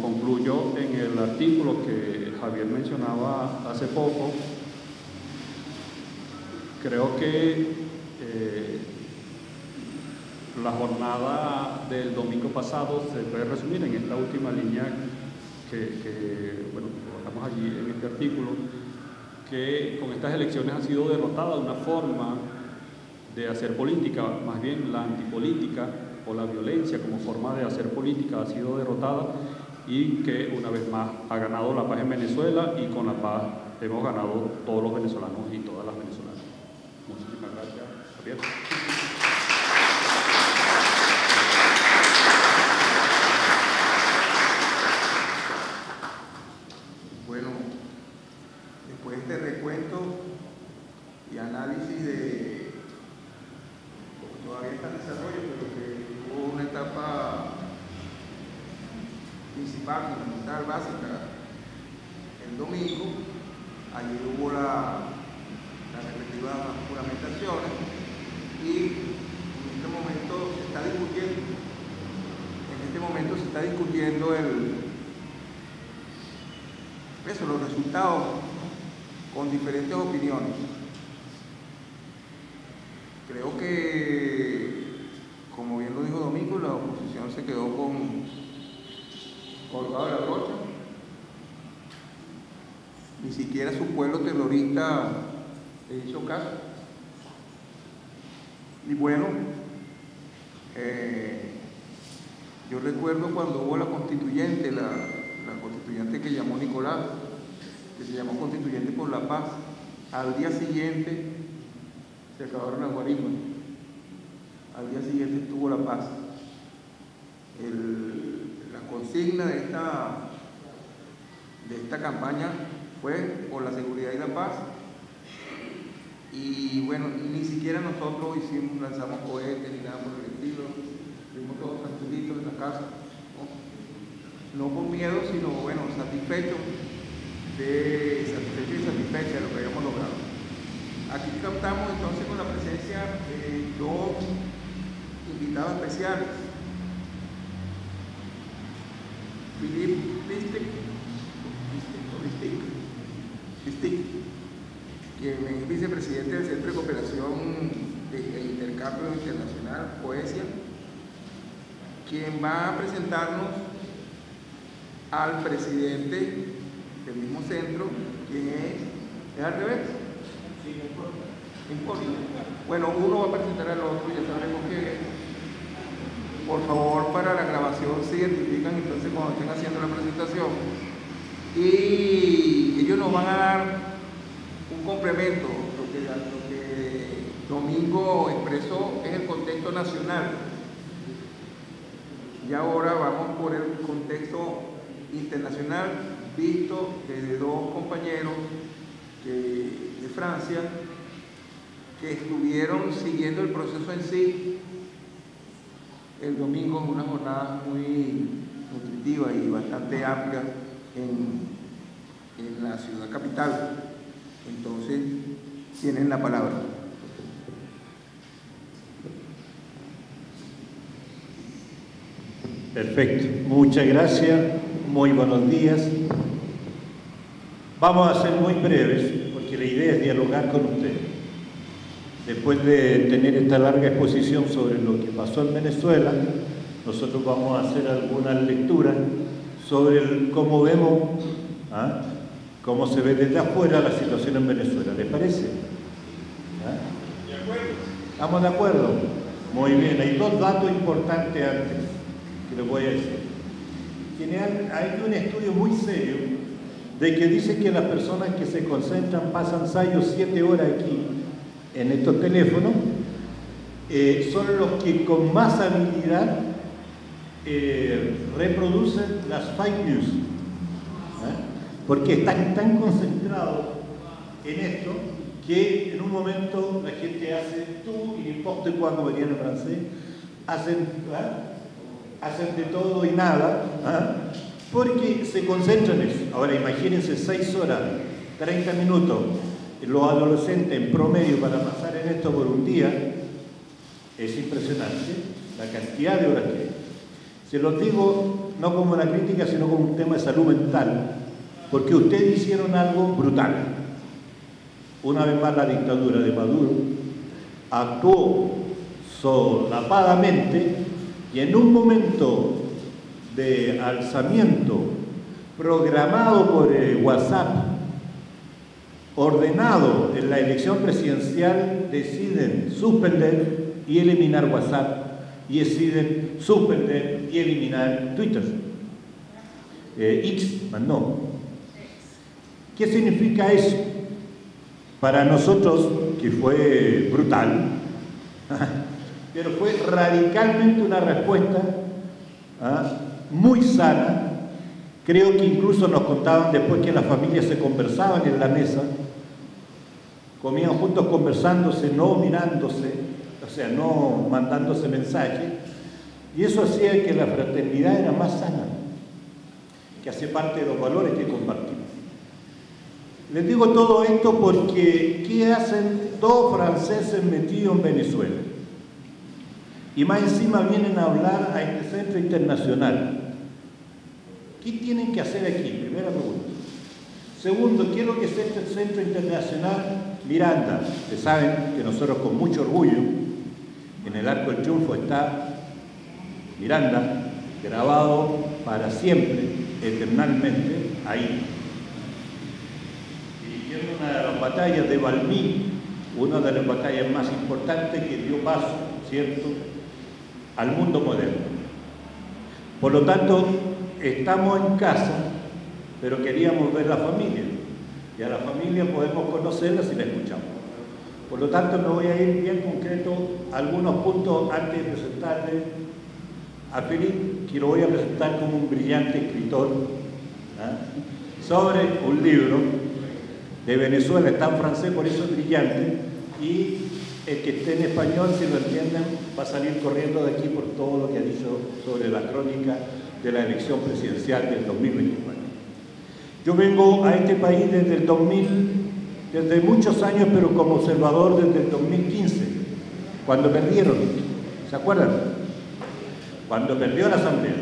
concluyo en el artículo que Javier mencionaba hace poco, creo que la jornada del domingo pasado se puede resumir en esta última línea que bueno, colocamos allí en este artículo, que con estas elecciones ha sido derrotada una forma de hacer política, más bien la antipolítica o la violencia como forma de hacer política ha sido derrotada y que una vez más ha ganado la paz en Venezuela y con la paz hemos ganado todos los venezolanos y todas las venezolanas. Muchísimas gracias, Javier. Bueno, después de este recuento y análisis de todavía está en desarrollo, pero que hubo una etapa principal, fundamental, básica, el domingo. Ayer hubo las respectivas juramentaciones y en este momento se está discutiendo, los resultados con diferentes opiniones. Creo que, como bien lo dijo Domingo, la oposición se quedó colgado de la brocha. Ni siquiera su pueblo terrorista le hizo caso. Y bueno, yo recuerdo cuando hubo la constituyente, la constituyente que llamó Nicolás, que se llamó Constituyente por la Paz, al día siguiente se acabaron las guarismas. Al día siguiente estuvo la paz. La consigna de esta campaña fue por la seguridad y la paz. Y bueno, ni siquiera nosotros lanzamos cohetes ni nada por el estilo. Fuimos todos tranquilitos en la casa. No por miedo, sino bueno, satisfechos y satisfechos de lo que habíamos logrado. Aquí captamos entonces con la presencia de dos invitados especiales. Philippe Listic, quien es vicepresidente del Centro de Cooperación e Intercambio Internacional, Poesia, quien va a presentarnos al presidente del mismo centro, quien es al revés. Sí, no importa. Bueno, uno va a presentar al otro, ya sabremos que, por favor, para la grabación se identifican entonces cuando estén haciendo la presentación. Y ellos nos van a dar un complemento. Lo que Domingo expresó es el contexto nacional. Y ahora vamos por el contexto internacional, visto desde dos compañeros de Francia que estuvieron siguiendo el proceso en sí el domingo en una jornada muy nutritiva y bastante amplia en la ciudad capital. Entonces, Tienen la palabra. Perfecto, muchas gracias, muy buenos días. Vamos a ser muy breves porque la idea es dialogar con ustedes. Después de tener esta larga exposición sobre lo que pasó en Venezuela, nosotros vamos a hacer algunas lecturas sobre cómo vemos, cómo se ve desde afuera la situación en Venezuela. ¿Les parece? ¿De acuerdo? ¿Estamos de acuerdo? Muy bien, hay dos datos importantes antes que les voy a decir. Hay un estudio muy serio de que dice que las personas que se concentran, pasan 6 o 7 horas aquí en estos teléfonos, son los que con más habilidad reproducen las fake news, porque están tan concentrados en esto que en un momento la gente hace tú y no importa cuando venían en francés, hacen de todo y nada, porque se concentran en eso. Ahora imagínense 6 horas, 30 minutos, los adolescentes en promedio para pasar en esto por un día, es impresionante la cantidad de horas que hay. Se los digo no como una crítica, sino como un tema de salud mental, porque ustedes hicieron algo brutal. Una vez más la dictadura de Maduro actuó solapadamente y en un momento de alzamiento programado por WhatsApp, ordenado en la elección presidencial, deciden suspender y eliminar WhatsApp y deciden suspender y eliminar Twitter. X, no. ¿Qué significa eso? Para nosotros, que fue brutal, pero fue radicalmente una respuesta muy sana. Creo que incluso nos contaban después que las familias se conversaban en la mesa, comían juntos conversándose, no mirándose, o sea, no mandándose mensajes, y eso hacía que la fraternidad era más sana, que hace parte de los valores que compartimos. Les digo todo esto porque ¿qué hacen 2 franceses metidos en Venezuela? Y más encima vienen a hablar a este centro internacional. ¿Qué tienen que hacer aquí? Primera pregunta. Segundo, ¿qué es lo que es este centro internacional? Miranda. Ustedes saben que nosotros con mucho orgullo, en el Arco del Triunfo está Miranda, grabado para siempre, eternamente, ahí. Dirigiendo una de las batallas de Valmy, una de las batallas más importantes que dio paso, ¿cierto?, al mundo moderno. Por lo tanto, estamos en casa, pero queríamos ver la familia. Y a la familia podemos conocerla si la escuchamos. Por lo tanto, me voy a ir bien concreto a algunos puntos antes de presentarle a Philippe, que lo voy a presentar como un brillante escritor, sobre un libro de Venezuela. Está en francés, por eso es brillante, y el que esté en español, si lo entienden, va a salir corriendo de aquí por todo lo que ha dicho sobre la crónica de la elección presidencial del 2024. Yo vengo a este país desde muchos años, pero como observador desde el 2015, cuando perdieron, ¿se acuerdan? Cuando perdió la asamblea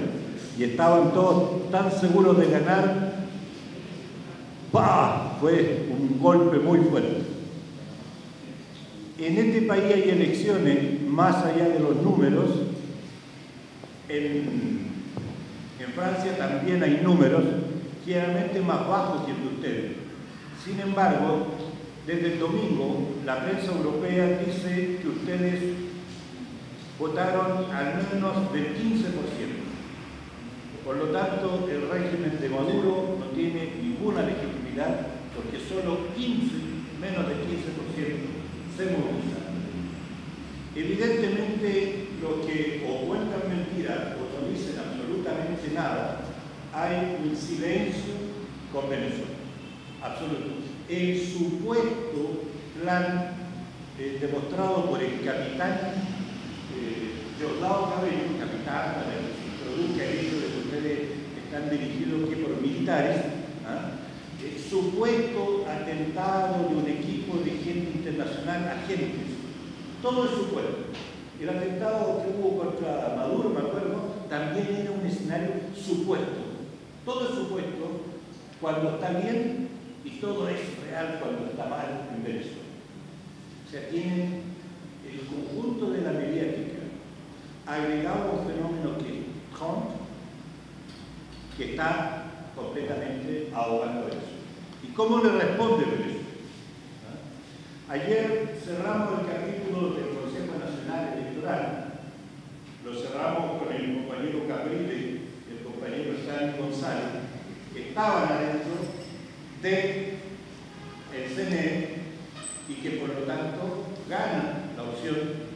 y estaban todos tan seguros de ganar, ¡pah!, fue un golpe muy fuerte. En este país hay elecciones, más allá de los números. En Francia también hay números, claramente más bajos que el de ustedes. Sin embargo, desde el domingo, la prensa europea dice que ustedes votaron al menos del 15%. Por lo tanto, el régimen de Maduro no tiene ninguna legitimidad, porque solo menos del 15% se movilizaron. Evidentemente, los que o cuentan mentiras o no dicen absolutamente nada, hay un silencio con Venezuela, absoluto. El supuesto plan demostrado por el capitán Diosdado Cabello, capitán, para que se introduzca el hecho de que ustedes están dirigidos aquí por militares, supuesto atentado de un equipo de gente internacional, agentes, todo es supuesto. El atentado que hubo contra Maduro, me acuerdo, también era un escenario supuesto. Todo es supuesto cuando está bien y todo es real cuando está mal en Venezuela. O sea, tienen el conjunto de la mediática agregado a un fenómeno que es Trump, que está completamente ahogando eso. ¿Y cómo le responde Venezuela? Ayer cerramos el capítulo del Consejo Nacional Electoral. Lo cerramos con el compañero Caprile y el compañero Sani González, que estaban adentro del CNE y que por lo tanto ganan la opción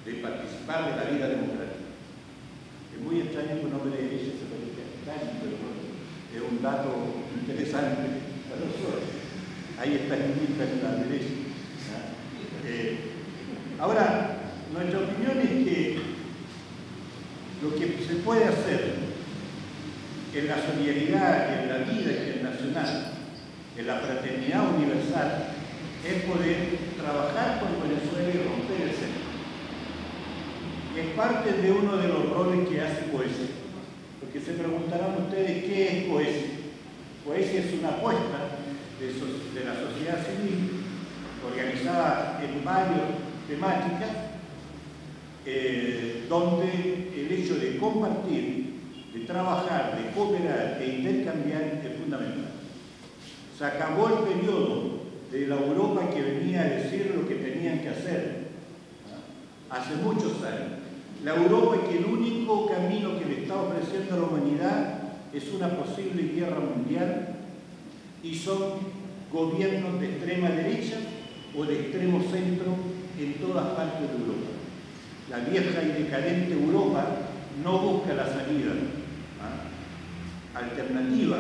de participar de la vida democrática. Es muy extraño que un hombre de derecha se parezca extraño, pero es un dato interesante para nosotros. Ahí está escrita en la derecha. Ahora, nuestra opinión es que lo que se puede hacer en la solidaridad, en la vida internacional, en la fraternidad universal, es poder trabajar con Venezuela y romper el cerco. Es parte de uno de los roles que hace Poesía. Porque se preguntarán ustedes qué es Poesía. Poesía es una apuesta de la sociedad civil organizada en varias temáticas, donde el hecho de compartir, de trabajar, de cooperar e intercambiar es fundamental. Se acabó el periodo de la Europa que venía a decir lo que tenían que hacer hace muchos años. La Europa que el único camino que le está ofreciendo a la humanidad es una posible guerra mundial y son gobiernos de extrema derecha o de extremo centro en todas partes de Europa. La vieja y decadente Europa no busca la salida alternativa,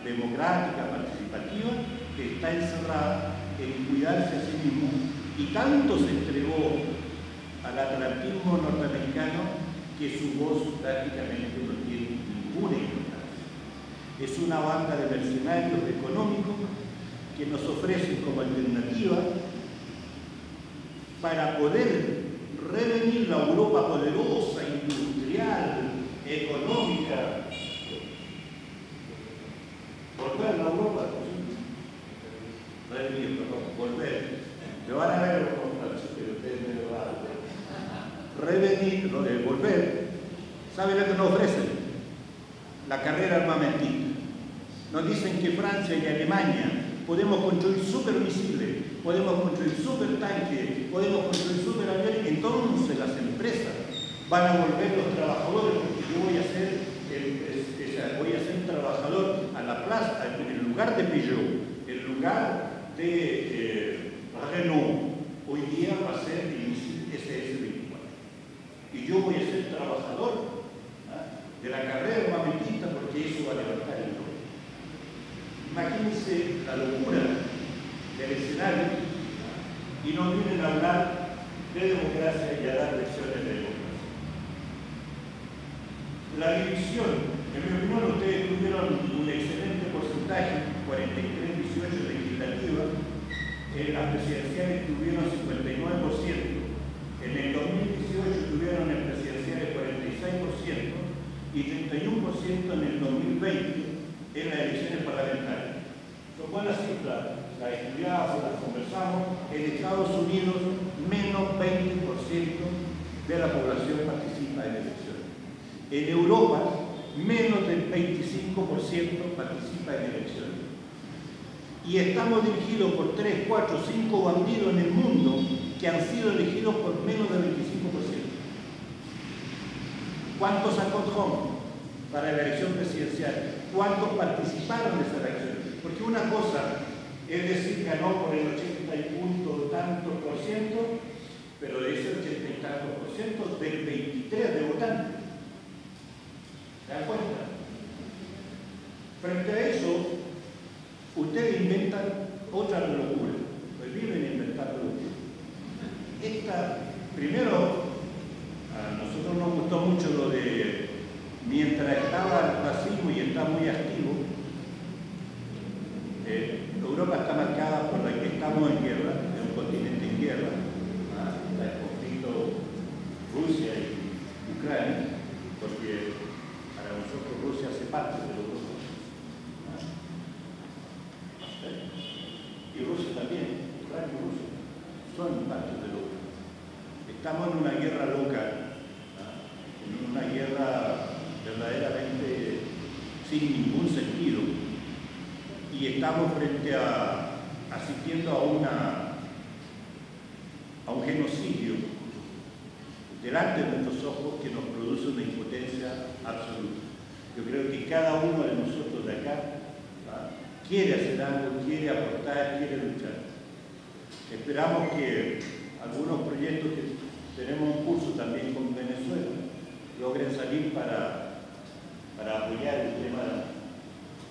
democrática, participativa, que está encerrada en cuidarse a sí mismo, y tanto se entregó al atlantismo norteamericano que su voz prácticamente no tiene ninguna importancia. Es una banda de mercenarios económicos que nos ofrecen como alternativa para poder revenir la Europa poderosa, industrial, económica. Volver a la Europa, revenir, volver. Me van a ver pero ustedes me lo van a ver. Revenir, volver. ¿Saben lo que nos ofrecen? La carrera armamentista. Nos dicen que Francia y Alemania podemos construir supermisiles, podemos construir supertanques, podemos construir superaviones. Entonces las empresas van a volver los trabajadores, porque yo voy a ser trabajador a la plaza, en lugar de Peugeot, en lugar de Renault. Hoy día va a ser el misil SS-24. Y yo voy a ser trabajador de la carrera armamentista, porque eso va a levantar el nombre. Imagínense la locura del escenario y nos vienen a hablar de democracia y a dar lecciones de democracia. La división, en mi opinión, ustedes tuvieron un excelente porcentaje, 43-18 legislativa, en las presidenciales tuvieron 59%, en el 2018 tuvieron en presidenciales 46% y 31% en el 2020 en las elecciones parlamentarias. Son buenas cifras, las estudiamos, las conversamos. En Estados Unidos, menos 20% de la población participa en elecciones. En Europa, menos del 25% participa en elecciones. Y estamos dirigidos por 3, 4, 5 bandidos en el mundo que han sido elegidos por menos del 25%. ¿Cuántos sacó Trump para la elección presidencial? ¿Cuántos participaron de esa elección? Porque una cosa es decir, ganó por el 80 y punto tanto por ciento, pero de ese 80 y tanto por ciento del 23 de votantes. ¿Se dan cuenta? Frente a eso, ustedes inventan otra locura, pues viven inventando locura. Primero, a nosotros nos gustó mucho lo de mientras estaba el fascismo y está muy activo, Europa está marcada por la que estamos en guerra, es un continente estamos en una guerra local, en una guerra verdaderamente sin ningún sentido, y estamos asistiendo a un genocidio delante de nuestros ojos que nos produce una impotencia absoluta. Yo creo que cada uno de nosotros de acá quiere hacer algo, quiere aportar, quiere luchar. Esperamos que algunos proyectos que tenemos en curso también con Venezuela logren salir para apoyar el tema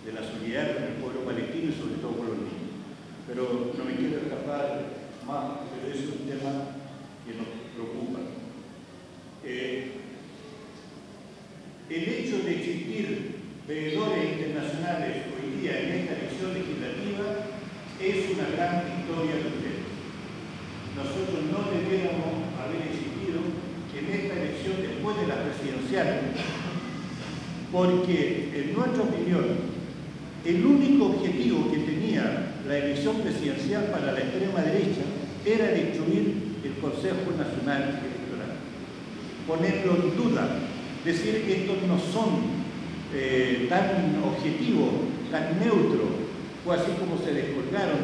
de la solidaridad con el pueblo palestino y sobre todo con los niños. Pero no me quiero escapar más, pero es un tema que nos preocupa. El hecho de existir veedores internacionales hoy día en esta elección legislativa es una gran victoria de ustedes. Nosotros no debiéramos haber existido en esta elección después de la presidencial, porque en nuestra opinión el único objetivo que tenía la elección presidencial para la extrema derecha era destruir el Consejo Nacional Electoral, ponerlo en duda, decir que estos no son tan objetivos, tan neutros, fue así como se descolgaron,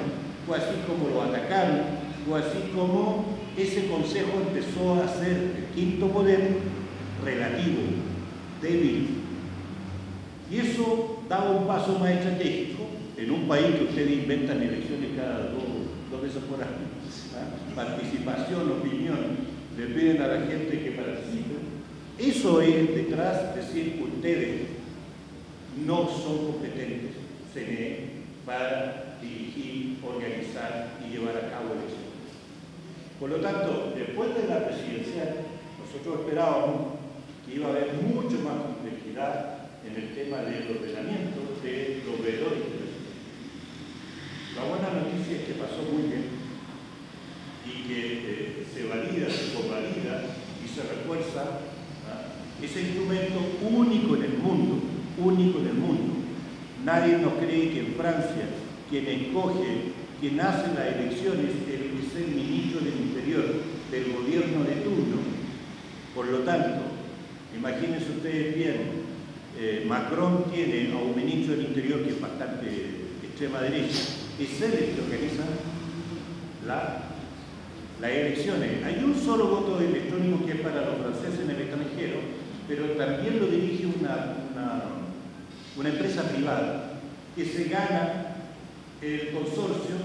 fue así como lo atacaron, fue así como ese Consejo empezó a ser el quinto poder relativo, débil. Y eso daba un paso más estratégico en un país que ustedes inventan elecciones cada dos veces por año. Participación, opinión, le piden a la gente que participe. Eso es detrás de decir ustedes no son competentes, CNE, para dirigir, organizar y llevar a cabo elecciones. Por lo tanto, después de la presidencial, nosotros esperábamos que iba a haber mucho más complejidad en el tema del ordenamiento de los veedores internacionales. La buena noticia es que pasó muy bien y que se valida, se convalida y se refuerza ese instrumento único en el mundo, único en el mundo. Nadie nos cree que en Francia quien escoge, quien hace las elecciones es el ministro del Interior del gobierno de turno. Por lo tanto, imagínense ustedes bien, Macron tiene a un ministro del Interior que es bastante extrema derecha, es él el que organiza las elecciones. Hay un solo voto electrónico que es para los franceses en el extranjero, pero también lo dirige una empresa privada que se gana el consorcio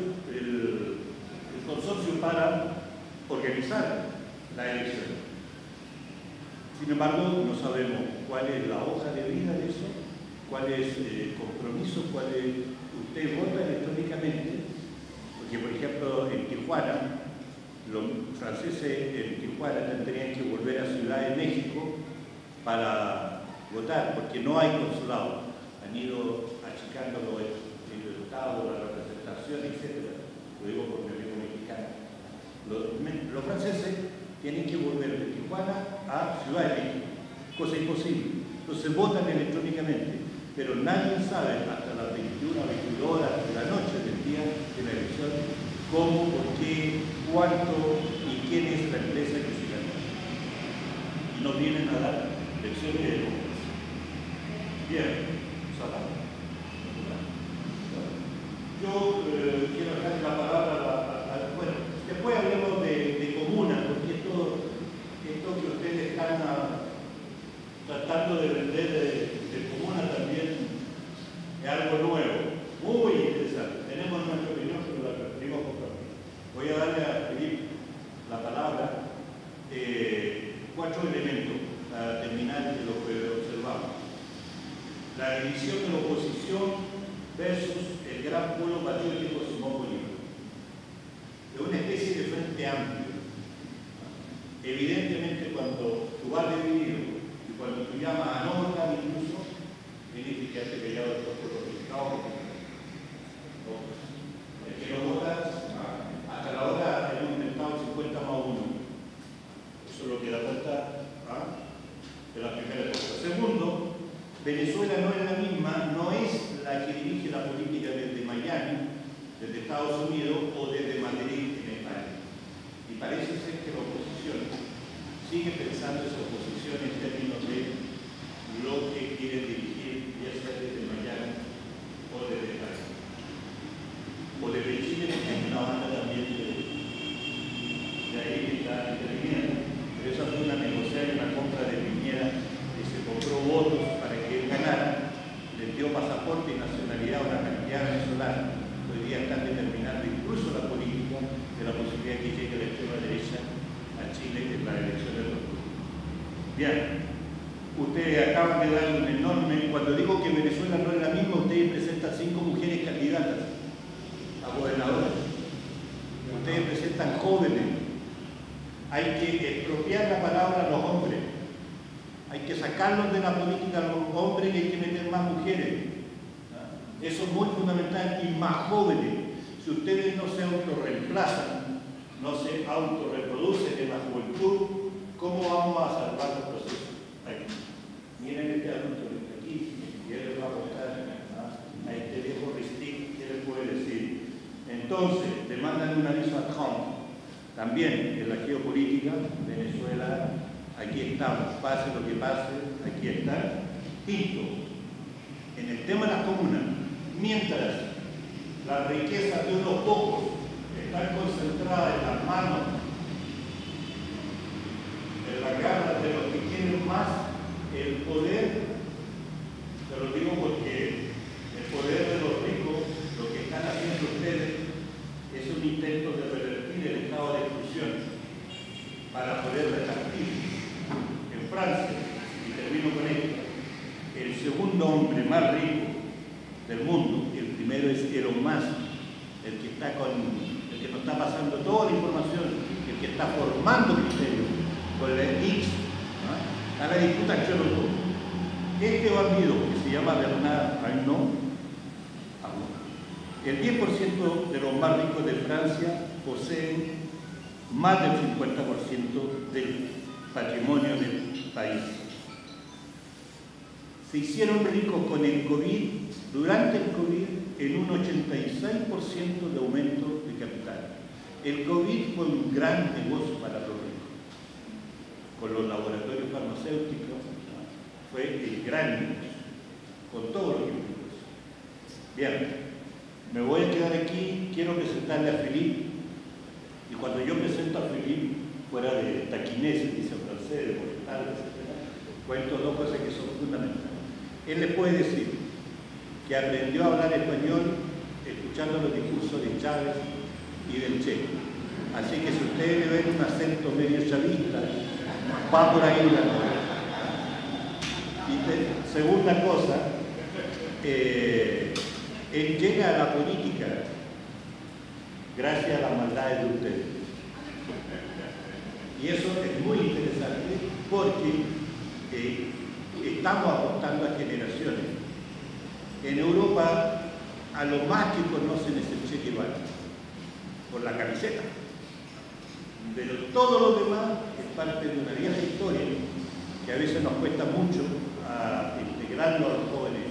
para organizar la elección. Sin embargo, no sabemos cuál es la hoja de vida de eso, cuál es el compromiso, cuál es... Usted vota electrónicamente, porque por ejemplo en Tijuana, los franceses en Tijuana tendrían que volver a Ciudad de México para votar, porque no hay consulado. Han ido achicando el Estado, la representación, etc. Lo digo por mi amigo mexicano. Los franceses tienen que volver de Tijuana a Ciudad de México, cosa imposible. Entonces votan electrónicamente, pero nadie sabe hasta las 21 o 22 horas de la noche del día de la elección cómo, por qué, cuánto y quién es la empresa que se gana. Y nos vienen a dar lecciones de democracia. Bien, Sala. Yo quiero dejar la palabra bueno, después hablemos de comunas, porque esto que ustedes están tratando de vender de comuna también es algo nuevo, muy interesante. Tenemos nuestra opinión, pero la preferimos compartir. Voy a darle a Felipe la palabra, 4 elementos para terminar de lo que observamos. La división de la oposición versus el gran pueblo patriótico Simón Bolívar. Es una especie de frente amplio. Evidentemente, cuando tú vas dividido y cuando tú llamas a no votar incluso, tienes que quedarte callado de los certificados. El que no vota, hasta la hora hemos inventado 50 más 1. Eso es lo que da cuenta de la primera cosa. Segundo, Venezuela no es la misma, no es la que dirige la política desde Miami, desde Estados Unidos o desde Madrid en España. Y parece ser que la oposición ahí está interviniendo, pero esa fue una negociación, una compra de Piñera, que se compró votos para que él ganara, le dio pasaporte y nacionalidad a una cantidad venezolana. Hoy día están determinando incluso la política de la posibilidad que llegue la extrema derecha a Chile en la elección del 2020. Bien, ustedes acaban de dar un enorme, cuando digo que Venezuela no es la misma, ustedes presentan 5 mujeres candidatas a gobernadoras. Ustedes presentan jóvenes. Hay que expropiar la palabra a los hombres. Hay que sacarlos de la política a los hombres y hay que meter más mujeres. Eso es muy fundamental, y más jóvenes. Si ustedes no se autorreemplazan, no se autorreproducen en la juventud, ¿cómo vamos a salvar los procesos? Aquí. Miren este adulto que está aquí, y él les va a contar a este viejo Ristic, ¿qué les puede decir? Entonces, te mandan un aviso a Trump. También en la geopolítica, Venezuela, aquí estamos, pase lo que pase, aquí está. Quinto, en el tema de las comunas, mientras la riqueza de unos pocos está concentrada en las manos, en la garra de los que tienen más el poder, se lo digo porque el poder de los ricos, lo que están haciendo ustedes, es un intento de revertir el estado de exclusión para poder repartir. En Francia, y termino con esto, el segundo hombre más rico del mundo, el primero es Elon Musk, el que nos está pasando toda la información, el que está formando criterios con el X, ¿no? A la disputa que yo lo tomo. Este bandido que se llama Bernard Arnault, el 10% de los más ricos de Francia poseen más del 50% del patrimonio del país. Se hicieron ricos con el COVID, durante el COVID, en un 86% de aumento de capital. El COVID fue un gran negocio para los ricos. Con los laboratorios farmacéuticos, fue el gran negocio, con todo lo que implica eso. Bien. Me voy a quedar aquí, quiero presentarle a Philippe, y cuando yo presento a Philippe, fuera de taquinés, dice francés, de Moretales, etc., cuento dos cosas que son fundamentales. Él le puede decir que aprendió a hablar español escuchando los discursos de Chávez y del Che. Así que si ustedes le ven un acento medio chavista, va por ahí la cosa. Y segunda cosa, él llega a la política gracias a las maldades de ustedes. Y eso es muy interesante porque estamos apostando a generaciones. En Europa, a los más que conocen es el Che Guevara, por la camiseta. Pero todo lo demás es parte de una vieja historia que a veces nos cuesta mucho a integrarlo a los jóvenes.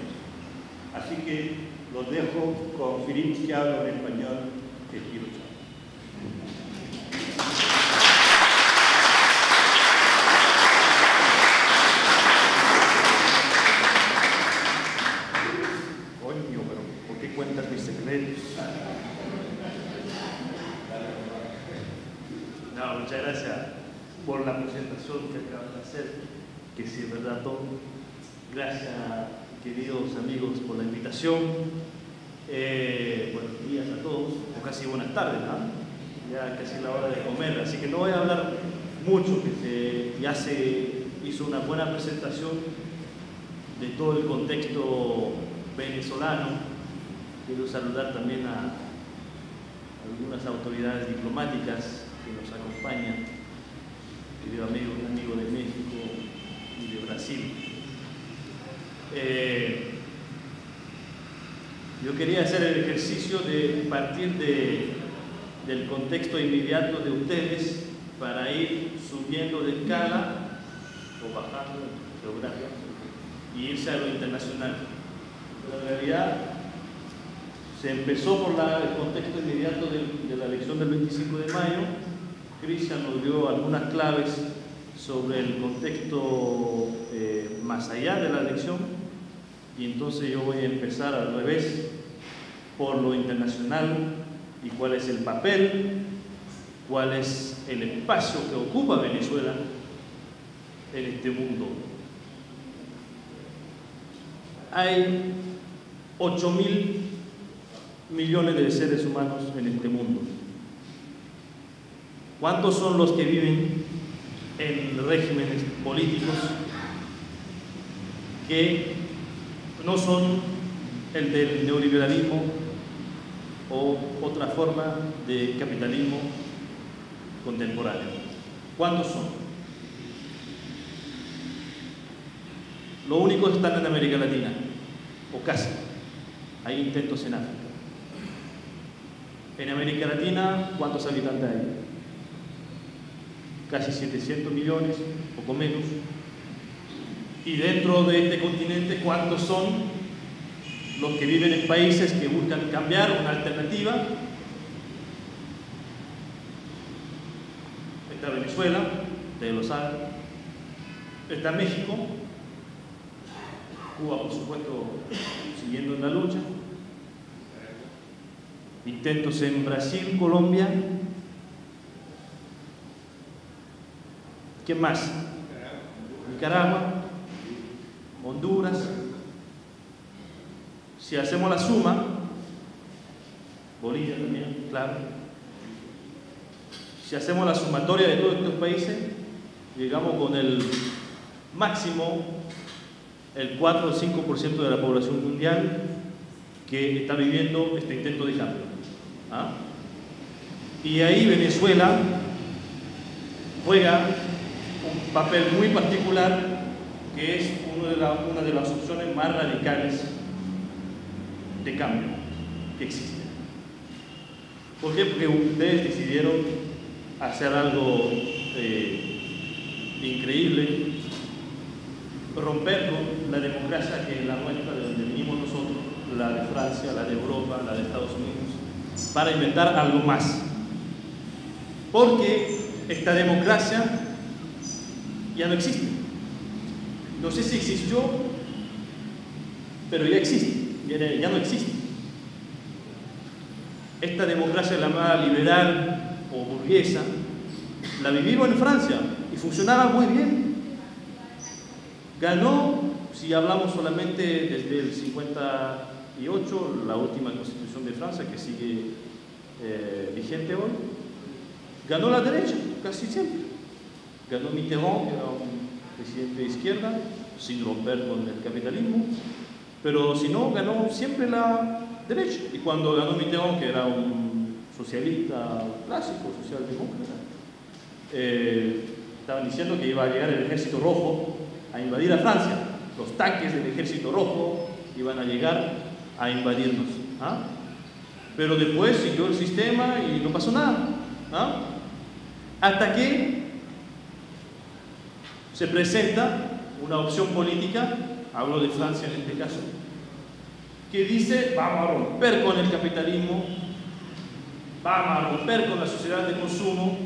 Así que los dejo con Philippe, que habla en español, estilo Chávez. Coño, pero ¿por qué cuentas mis secretos? No, muchas gracias por la presentación que acabas de hacer, que sí es verdad todo. Gracias, queridos amigos, por la invitación. Buenos días a todos, o casi buenas tardes, ¿no? Ya casi la hora de comer, así que no voy a hablar mucho, que ya se hizo una buena presentación de todo el contexto venezolano. Quiero saludar también a algunas autoridades diplomáticas que nos acompañan, querido amigo, un amigo de México y de Brasil. Yo quería hacer el ejercicio de partir del contexto inmediato de ustedes para ir subiendo de escala o bajando geográfica y irse a lo internacional. Pero en realidad se empezó por el contexto inmediato de la elección del 25 de mayo. Cristian nos dio algunas claves sobre el contexto más allá de la elección, y entonces yo voy a empezar al revés, por lo internacional y cuál es el papel, cuál es el espacio que ocupa Venezuela en este mundo. Hay 8.000 millones de seres humanos en este mundo. ¿Cuántos son los que viven en regímenes políticos que no son el del neoliberalismo o otra forma de capitalismo contemporáneo? ¿Cuántos son? Lo único que están en América Latina, o casi. Hay intentos en África. En América Latina, ¿cuántos habitantes hay? Casi 700 millones, poco menos. Y dentro de este continente, ¿cuántos son los que viven en países que buscan cambiar una alternativa? Está Venezuela, ustedes lo saben. Está México. Cuba, por supuesto, siguiendo en la lucha. Intentos en Brasil, Colombia. ¿Qué más? Nicaragua, Honduras. Si hacemos la suma, Bolivia también, claro. Si hacemos la sumatoria de todos estos países, llegamos con el máximo, el 4 o 5% de la población mundial que está viviendo este intento de cambio. ¿Ah? Y ahí Venezuela juega un papel muy particular, que es una de las opciones más radicales de cambio que existen. ¿Por qué? Porque ustedes decidieron hacer algo increíble, romper con la democracia que es la nuestra, de donde venimos nosotros, la de Francia, la de Europa, la de Estados Unidos, para inventar algo más. Porque esta democracia ya no existe. No sé si existió, pero ya existe, ya no existe. Esta democracia llamada liberal o burguesa, la vivimos en Francia y funcionaba muy bien. Ganó, si hablamos solamente desde el 58, la última constitución de Francia que sigue vigente hoy, ganó la derecha, casi siempre. Ganó Mitterrand, que era un presidente de izquierda, sin romper con el capitalismo, pero si no, ganó siempre la derecha. Y cuando ganó Mitterrand, que era un socialista clásico, socialdemócrata, estaban diciendo que iba a llegar el ejército rojo a invadir a Francia. Los tanques del ejército rojo iban a llegar a invadirnos. ¿Ah? Pero después siguió el sistema y no pasó nada. ¿Ah? Hasta que se presenta una opción política, hablo de Francia en este caso, que dice: vamos a romper con el capitalismo, vamos a romper con la sociedad de consumo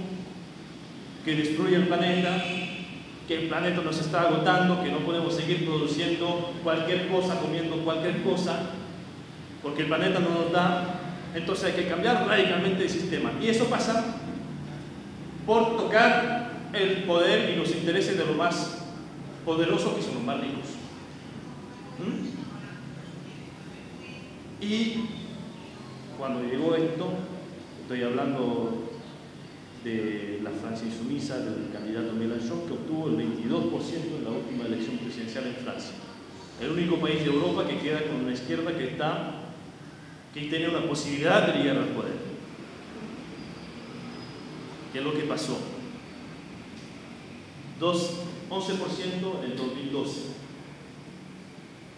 que destruye el planeta, que el planeta nos está agotando, que no podemos seguir produciendo cualquier cosa, comiendo cualquier cosa, porque el planeta no nos da. Entonces hay que cambiar radicalmente el sistema. Y eso pasa por tocar el poder y los intereses de los más poderosos, que son los más ricos. Y cuando llegó esto, estoy hablando de la Francia insumisa del candidato Mélenchon, que obtuvo el 22% en la última elección presidencial en Francia. El único país de Europa que queda con una izquierda que tiene una posibilidad de llegar al poder. ¿Qué es lo que pasó? 11% en 2012.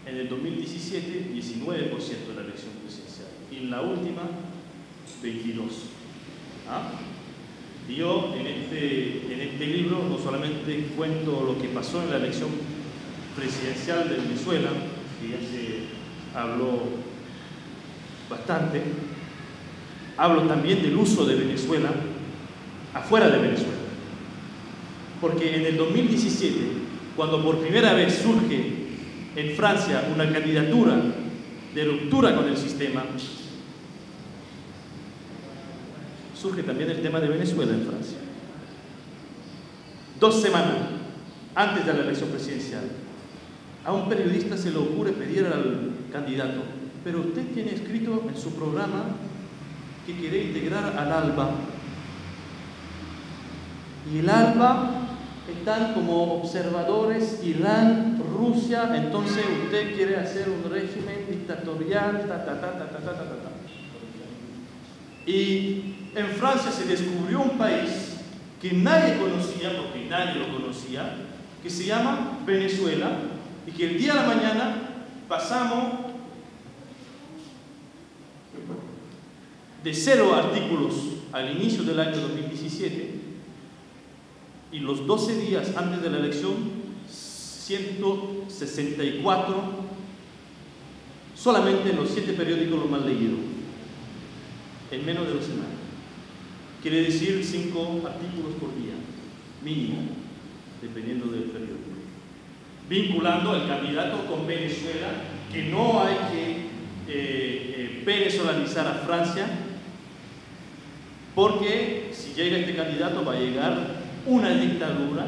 En el 2017, 19% en la elección presidencial. Y en la última, 22%. ¿Ah? Y yo en este libro no solamente cuento lo que pasó en la elección presidencial de Venezuela, que ya se habló bastante, hablo también del uso de Venezuela afuera de Venezuela. Porque en el 2017, cuando por primera vez surge en Francia una candidatura de ruptura con el sistema, surge también el tema de Venezuela en Francia. 2 semanas antes de la elección presidencial, a un periodista se le ocurre pedir al candidato: pero usted tiene escrito en su programa que quiere integrar al ALBA, y el ALBA están como observadores Irán, Rusia, entonces usted quiere hacer un régimen dictatorial, Y en Francia se descubrió un país que nadie conocía, porque nadie lo conocía, que se llama Venezuela, y que el día de la mañana pasamos de 0 artículos al inicio del año 2017, y los 12 días antes de la elección, 164, solamente en los 7 periódicos los más leídos, en menos de 2 semanas. Quiere decir 5 artículos por día, mínimo, dependiendo del periódico. Vinculando al candidato con Venezuela, que no hay que venezolanizar a Francia, porque si llega este candidato va a llegar una dictadura,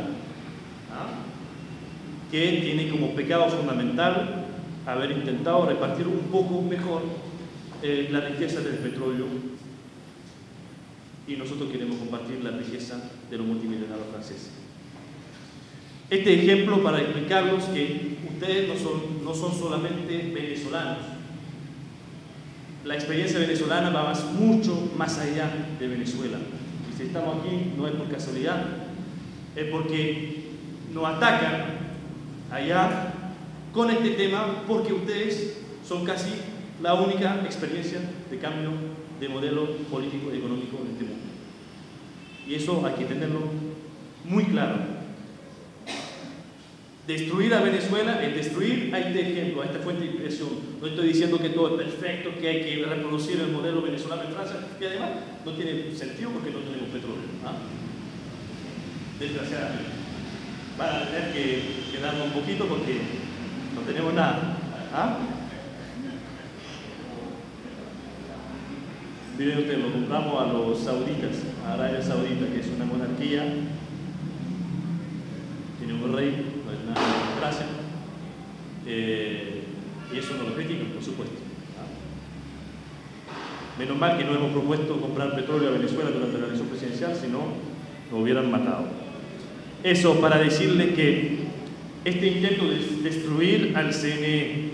que tiene como pecado fundamental haber intentado repartir un poco mejor la riqueza del petróleo, y nosotros queremos compartir la riqueza de los multimillonarios franceses. Este ejemplo para explicarlos que ustedes no son solamente venezolanos. La experiencia venezolana va mucho más allá de Venezuela. Y si estamos aquí no es por casualidad, es porque nos atacan allá con este tema, porque ustedes son casi la única experiencia de cambio de modelo político y económico en este mundo. Y eso hay que tenerlo muy claro. Destruir a Venezuela es destruir a este ejemplo, a esta fuente de inspiración. No estoy diciendo que todo es perfecto, que hay que reproducir el modelo venezolano en Francia, que además no tiene sentido porque no tenemos petróleo. Desgraciadamente. Van a tener que quedarnos un poquito porque no tenemos nada. Miren ustedes, lo compramos a los sauditas, a Arabia Saudita, que es una monarquía, tiene un rey, no es una democracia, y eso no lo critican, por supuesto. Menos mal que no hemos propuesto comprar petróleo a Venezuela durante la elección presidencial, si no, nos hubieran matado. Eso para decirle que este intento de destruir al CNE,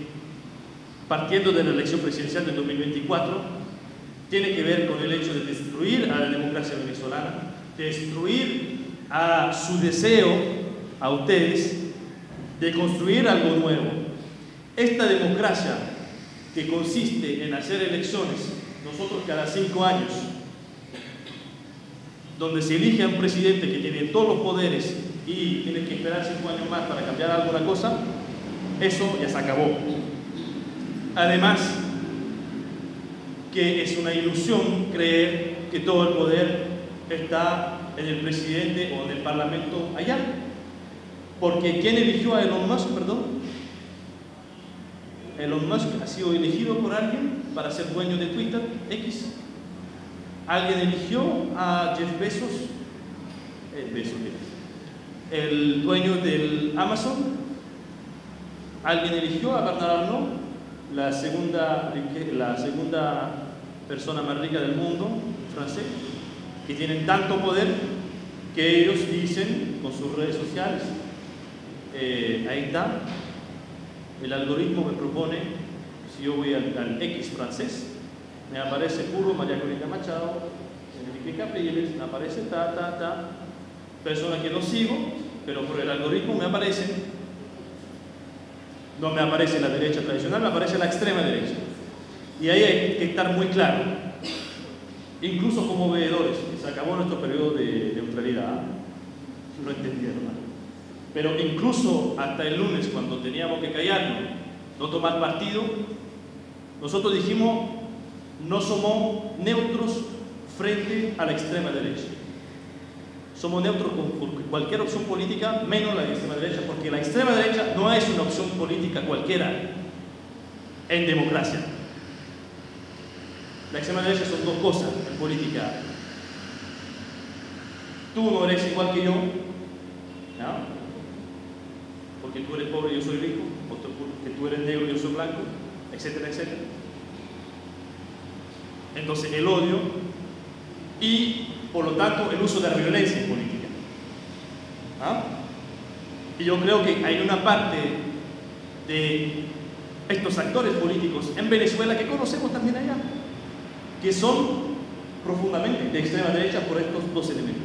partiendo de la elección presidencial de 2024, tiene que ver con el hecho de destruir a la democracia venezolana, destruir a su deseo, a ustedes, de construir algo nuevo. Esta democracia que consiste en hacer elecciones, nosotros cada 5 años, donde se elige a un presidente que tiene todos los poderes y tiene que esperar 5 años más para cambiar alguna cosa, eso ya se acabó. Además, que es una ilusión creer que todo el poder está en el presidente o en el parlamento allá. Porque ¿quién eligió a Elon Musk, perdón? Elon Musk ha sido elegido por alguien para ser dueño de Twitter, X. ¿Alguien eligió a Jeff Bezos? El dueño del Amazon. ¿Alguien eligió a Bernard Arnault, la segunda persona más rica del mundo, francés, que tienen tanto poder que ellos dicen con sus redes sociales, ahí está, el algoritmo me propone, si yo voy al X francés, me aparece puro María Corina Machado, Enrique Capriles, me aparece personas que no sigo, pero por el algoritmo me aparecen. No me aparece la derecha tradicional, me aparece la extrema derecha. Y ahí hay que estar muy claro. Incluso como veedores, se acabó nuestro periodo de neutralidad. No entendieron nada. Pero incluso hasta el lunes, cuando teníamos que callarnos, no tomar partido, nosotros dijimos, no somos neutros frente a la extrema derecha. Somos neutros con cualquier opción política, menos la extrema derecha, porque la extrema derecha no es una opción política cualquiera en democracia. La extrema derecha son 2 cosas en política. Tú no eres igual que yo, porque tú eres pobre y yo soy rico, o que tú eres negro y yo soy blanco, etcétera, etcétera. Entonces el odio y por lo tanto el uso de la violencia política. ¿Ah? Y yo creo que hay una parte de estos actores políticos en Venezuela que conocemos también allá, que son profundamente de extrema derecha por estos dos elementos.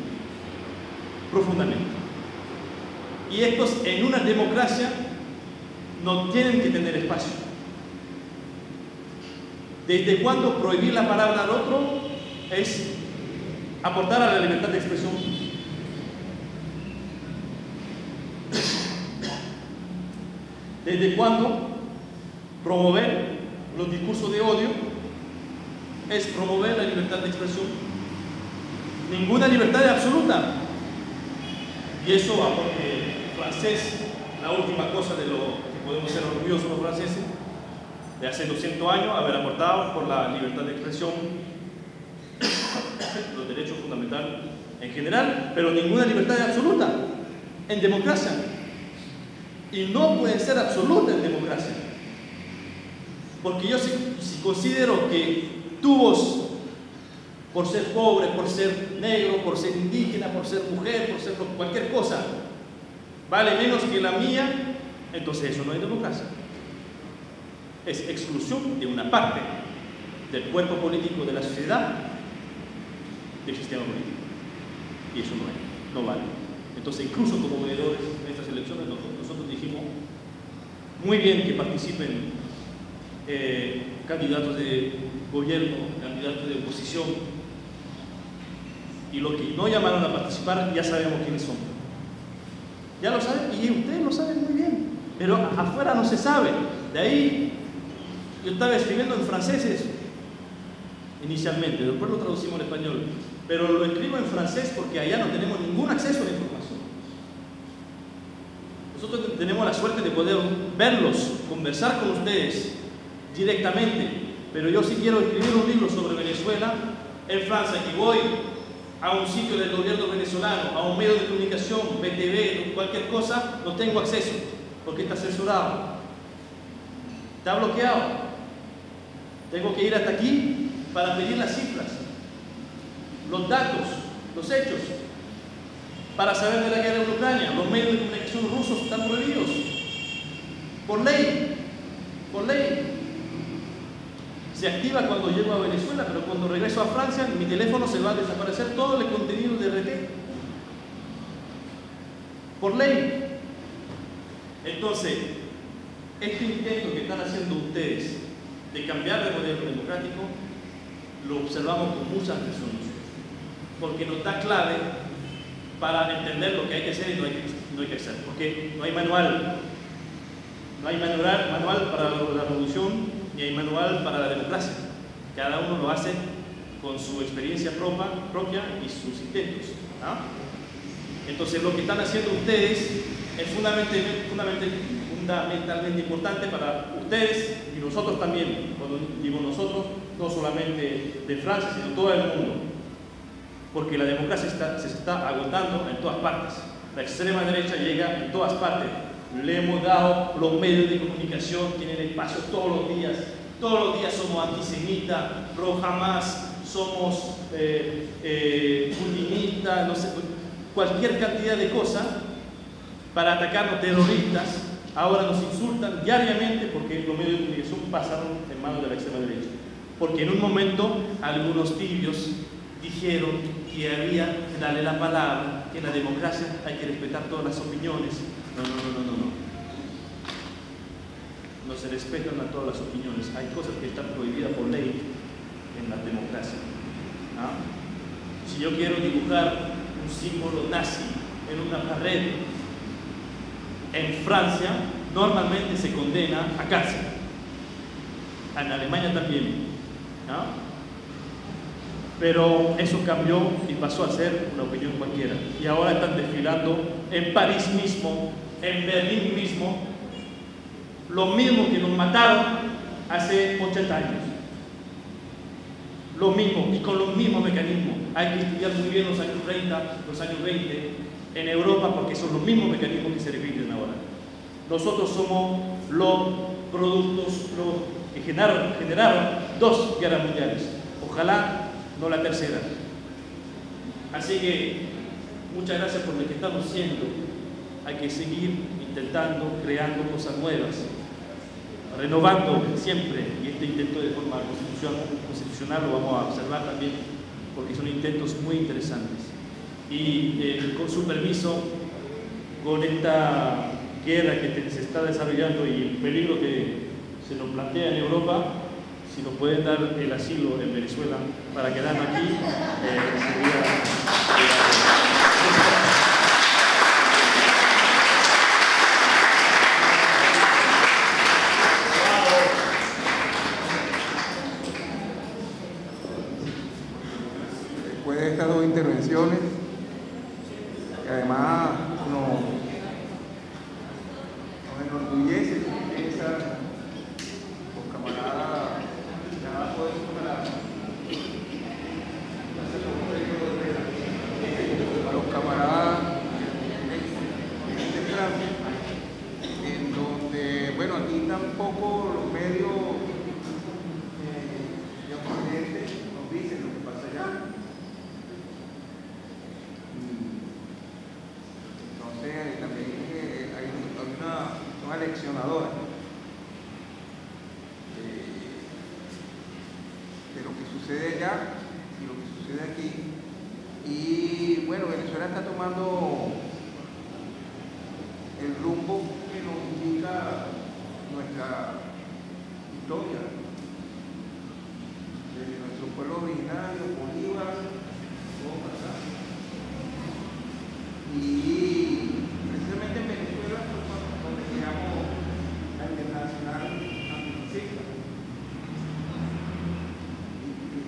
Profundamente. Y estos en una democracia no tienen que tener espacio. ¿Desde cuándo prohibir la palabra al otro es aportar a la libertad de expresión? ¿Desde cuándo promover los discursos de odio es promover la libertad de expresión? Ninguna libertad es absoluta. Y eso, porque francés, la última cosa de lo que podemos ser orgullosos los franceses, de hace 200 años, haber aportado por la libertad de expresión, los derechos fundamentales en general, pero ninguna libertad es absoluta en democracia. Y no puede ser absoluta en democracia. Porque yo si considero que tu voz, por ser pobre, por ser negro, por ser indígena, por ser mujer, por ser cualquier cosa, vale menos que la mía, entonces eso no es democracia. Es exclusión de una parte del cuerpo político de la sociedad del sistema político. Y eso no vale. Entonces, incluso como veedores en estas elecciones, nosotros dijimos muy bien que participen candidatos de gobierno, candidatos de oposición, y los que no llamaron a participar ya sabemos quiénes son. Ya lo saben, y ustedes lo saben muy bien, pero afuera no se sabe. De ahí yo estaba escribiendo en francés inicialmente, después lo traducimos en español, pero lo escribo en francés porque allá no tenemos ningún acceso a la información. Nosotros tenemos la suerte de poder verlos, conversar con ustedes directamente, pero yo si quiero escribir un libro sobre Venezuela en Francia y voy a un sitio del gobierno venezolano, a un medio de comunicación, BTV, cualquier cosa, no tengo acceso porque está censurado, está bloqueado. Tengo que ir hasta aquí para pedir las cifras, los datos, los hechos, para saber de la guerra en Ucrania. Los medios de comunicación rusos están prohibidos por ley, por ley. Se activa cuando llego a Venezuela, pero cuando regreso a Francia, mi teléfono se va a desaparecer todo el contenido de RT. Por ley. Entonces, este intento que están haciendo ustedes de cambiar de modelo democrático, lo observamos con mucha atención, porque nos da clave para entender lo que hay que hacer y no hay que hacer, porque no hay manual. No hay manual para la revolución, ni hay manual para la democracia. Cada uno lo hace con su experiencia propia y sus intentos. ¿No? Entonces, lo que están haciendo ustedes es fundamentalmente importante para ustedes y nosotros también. Cuando digo nosotros, no solamente de Francia, sino todo el mundo. Porque la democracia se está agotando en todas partes. La extrema derecha llega en todas partes. Le hemos dado los medios de comunicación, tienen espacio todos los días somos antisemitas, pro Hamas, somos putinistas, no sé, cualquier cantidad de cosas para atacarnos, terroristas. Ahora nos insultan diariamente porque los medios de comunicación pasaron en manos de la extrema derecha. Porque en un momento algunos tibios dijeron que había que darle la palabra, que en la democracia hay que respetar todas las opiniones. No. No se respetan a todas las opiniones. Hay cosas que están prohibidas por ley en la democracia. ¿Ah? Si yo quiero dibujar un símbolo nazi en una pared en Francia, normalmente se condena a cárcel. En Alemania también. ¿Ah? Pero eso cambió y pasó a ser una opinión cualquiera. Y ahora están desfilando en París mismo, en Berlín mismo, lo mismo que nos mataron hace 80 años. Lo mismo, y con los mismos mecanismos. Hay que estudiar muy bien los años 30, los años 20 en Europa, porque son los mismos mecanismos que se repiten ahora. Nosotros somos los productos que generaron 2 guerras mundiales. Ojalá no la tercera. Así que muchas gracias por lo que estamos haciendo. Hay que seguir intentando, creando cosas nuevas, renovando siempre, y este intento de forma constitucional lo vamos a observar también, porque son intentos muy interesantes. Y con su permiso, con esta guerra que se está desarrollando y el peligro que se nos plantea en Europa, si nos pueden dar el asilo en Venezuela para quedarnos aquí, sería... Después de estas 2 intervenciones, que además nos enorgullece los camaradas, los camaradas de este plan, en donde, bueno, aquí tampoco los medios de Occidente nos dicen lo que pasa allá. Entonces también hay una leccionadora de lo que sucede allá y lo que sucede aquí. Y bueno, Venezuela está tomando el rumbo que nos indica nuestra historia, de nuestro pueblo originario, Bolívar, todo para acá. Y precisamente en Venezuela fue donde llegamos a Internacional Antifascista.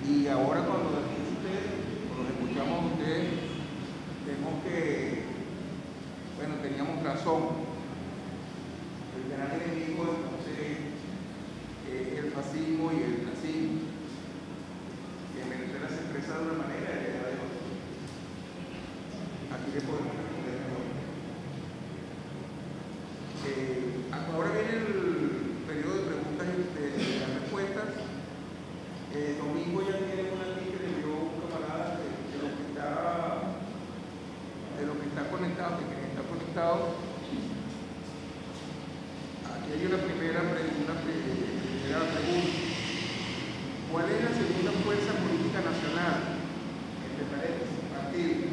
Y ahora cuando los escuchamos a ustedes, vemos que, bueno, teníamos razón. El gran enemigo entonces es el fascismo y el nazismo, que en Venezuela se expresa de una manera y de otra. Aquí le podemos responder mejor. Ahora viene el periodo de preguntas y de las respuestas. Domingo ya tiene una aquí que le dio un camarada de lo que está conectado, de quien está conectado. Aquí hay una primera pregunta. ¿Cuál es la segunda fuerza política nacional? Entre paréntesis, partido.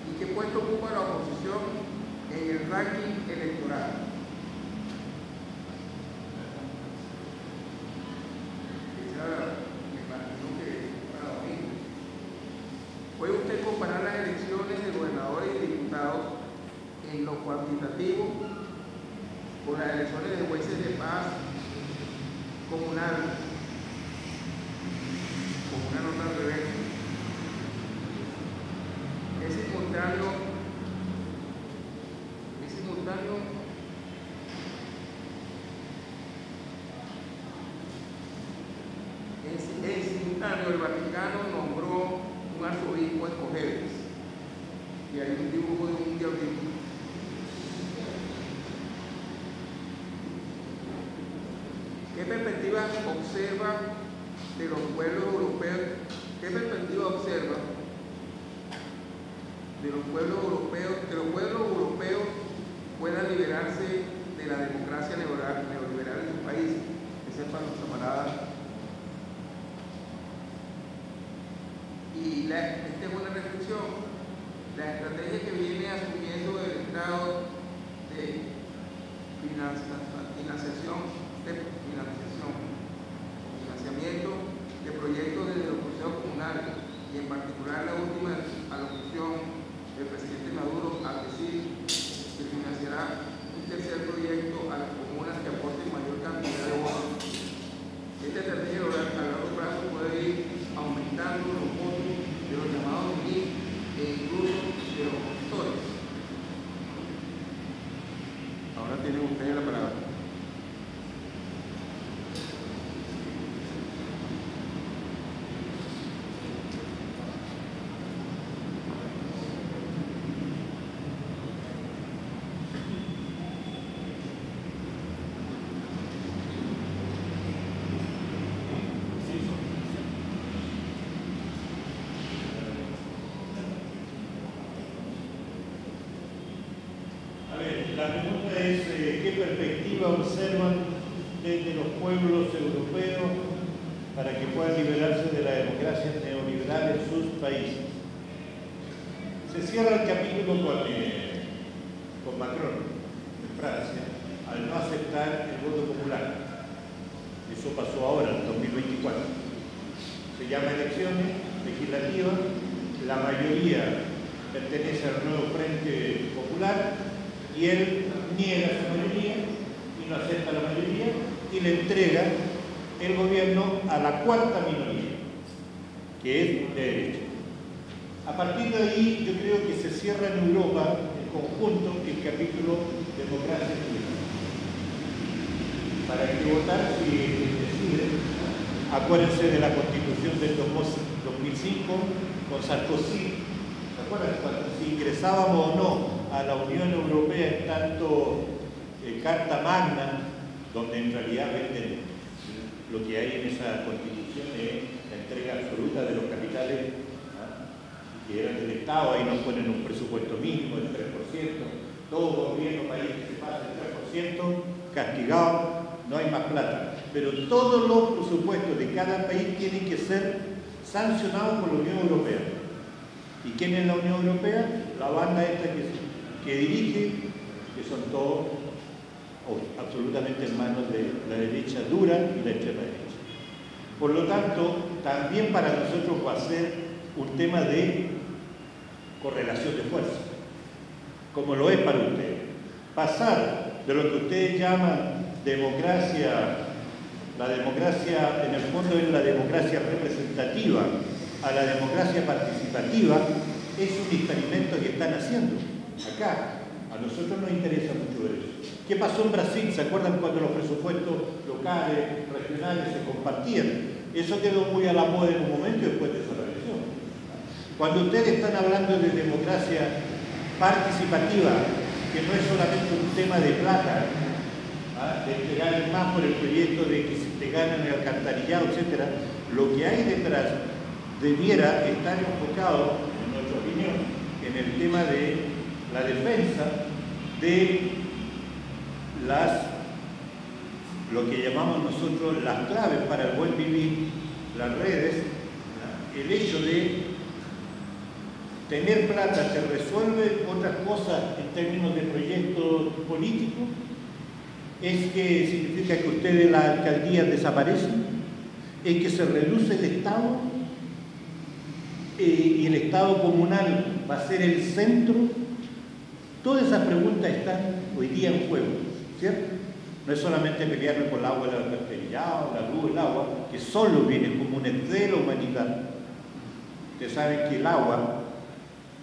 ¿Y qué puesto ocupa la oposición en el ranking electoral? Me imagino que para domingo. ¿Puede usted comparar las elecciones de gobernadores y diputados en lo cuantitativo con las elecciones de jueces de paz comunales? Con una nota al revés. Es simultáneo el Vaticano nombró un arzobispo escogeres y hay un dibujo de un diablito. ¿Qué perspectiva observa de los pueblos europeos? ¿Qué perspectiva observa de los pueblos europeos, que los pueblos europeos puedan liberarse de la democracia neoliberal en sus países? Que sepan los camaradas. Y esta es una reflexión. La estrategia que viene asumiendo el Estado de financiamiento de proyectos desde los consejos comunales, y en particular la última alocución del presidente Maduro La pregunta es, ¿qué perspectiva observan desde los pueblos europeos para que puedan liberarse de la democracia neoliberal en sus países? Se cierra el capítulo con Macron, en Francia, al no aceptar el voto popular. Eso pasó ahora, en 2024. Se llama elecciones legislativas, la mayoría pertenece al nuevo Frente Popular y él niega esa mayoría y no acepta la mayoría y le entrega el gobierno a la cuarta minoría, que es de derecha. A partir de ahí yo creo que se cierra en Europa en conjunto el capítulo democracia ciudadana. Para que votar si deciden, acuérdense de la Constitución del 2005 con Sarkozy. ¿Se acuerdan? Si ingresábamos o no a la Unión Europea en tanto Carta Magna, donde en realidad venden lo que hay en esa Constitución es la entrega absoluta de los capitales que eran del Estado. Ahí nos ponen un presupuesto mínimo del 3%, todo gobierno, país que se pase el 3%, castigado, no hay más plata. Pero todos los presupuestos de cada país tienen que ser sancionados por la Unión Europea. ¿Y quién es la Unión Europea? La banda esta que dirige, que son todos absolutamente hermanos de la derecha dura y la extrema derecha. Por lo tanto, también para nosotros va a ser un tema de correlación de fuerza, como lo es para ustedes. Pasar de lo que ustedes llaman democracia, la democracia en el fondo es la democracia representativa, a la democracia participativa, es un experimento que están haciendo acá. A nosotros nos interesa mucho eso. ¿Qué pasó en Brasil? ¿Se acuerdan cuando los presupuestos locales, regionales se compartían? Eso quedó muy a la moda en un momento y después desapareció. Cuando ustedes están hablando de democracia participativa, que no es solamente un tema de plata, de entregar más por el proyecto de que se te ganan el alcantarillado, etc., lo que hay detrás debiera estar enfocado, en nuestra opinión, en el tema de la defensa de lo que llamamos nosotros las claves para el buen vivir, las redes. El hecho de tener plata te resuelve otras cosas en términos de proyectos políticos. Es que significa que ustedes las alcaldías desaparecen, es que se reduce el Estado y el Estado comunal va a ser el centro. Todas esas preguntas están hoy día en juego, ¿cierto? No es solamente pelearme por el agua, el alcantarillado, la luz, el agua, que son los bienes comunes de la humanidad. Ustedes saben que el agua,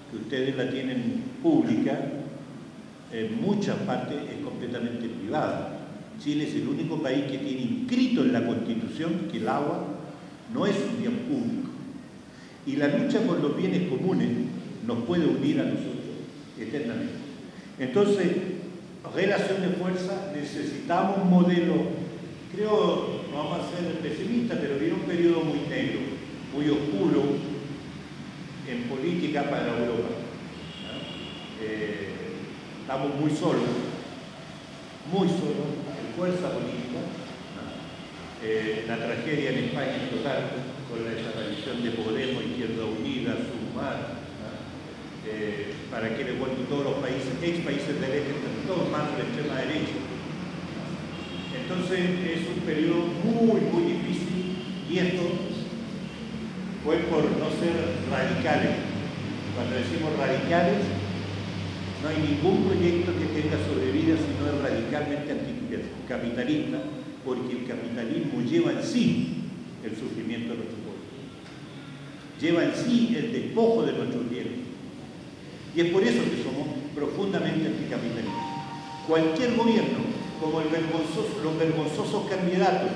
que ustedes la tienen pública, en muchas partes es completamente privada. Chile es el único país que tiene inscrito en la Constitución que el agua no es un bien público. Y la lucha por los bienes comunes nos puede unir a nosotros eternamente. Entonces, relación de fuerza, necesitamos un modelo, creo, no vamos a ser pesimistas, pero viene un periodo muy negro, muy oscuro en política para Europa. Estamos muy solos en fuerza política. La tragedia en España es total, con la desaparición de Podemos, Izquierda Unida, Sumar. Para que le cuento todos los países, ex países del eje, están todos más de la extrema derecha. Entonces es un periodo muy, muy difícil y esto fue por no ser radicales. Cuando decimos radicales, no hay ningún proyecto que tenga sobrevida si no es radicalmente anticapitalista, porque el capitalismo lleva en sí el sufrimiento de nuestro pueblo, lleva en sí el despojo de nuestros bienes. Y es por eso que somos profundamente anticapitalistas. Cualquier gobierno, como los vergonzosos candidatos,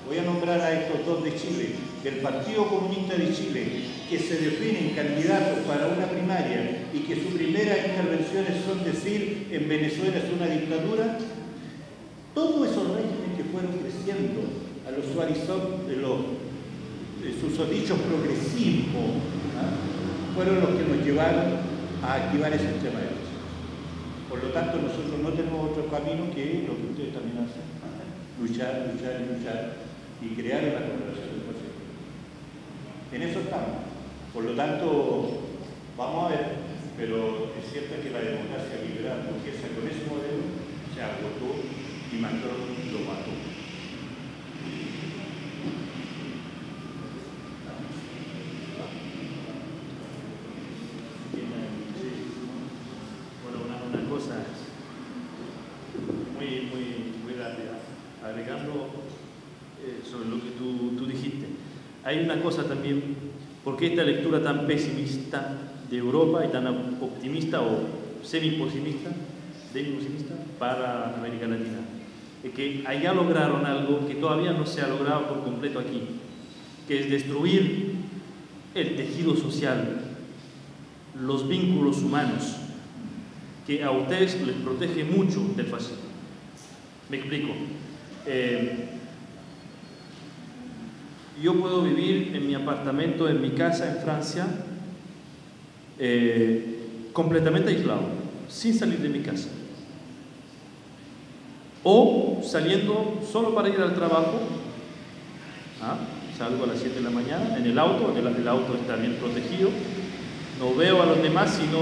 voy a nombrar a estos dos de Chile, el Partido Comunista de Chile, que se definen candidatos para una primaria y que sus primeras intervenciones son decir en Venezuela es una dictadura, todos esos regímenes que fueron creciendo a los susodichos progresismos, fueron los que nos llevaron a activar esa extrema derecha. Por lo lo tanto, nosotros no tenemos otro camino que lo que ustedes también hacen, luchar, luchar y luchar y crear una corporación del fascismo. En eso estamos. Por lo tanto, vamos a ver, pero es cierto que la democracia liberal burguesa con ese modelo se agotó y Macron lo mató. Muy rápida, agregando sobre lo que tú dijiste. Hay una cosa también, ¿por qué esta lectura tan pesimista de Europa y tan optimista o semi-pesimista para América Latina? Es que allá lograron algo que todavía no se ha logrado por completo aquí, que es destruir el tejido social, los vínculos humanos, que a ustedes les protege mucho del fascismo. Me explico. Yo puedo vivir en mi apartamento, en mi casa en Francia, completamente aislado, sin salir de mi casa. O saliendo solo para ir al trabajo, salgo a las 7 de la mañana en el auto está bien protegido, no veo a los demás sino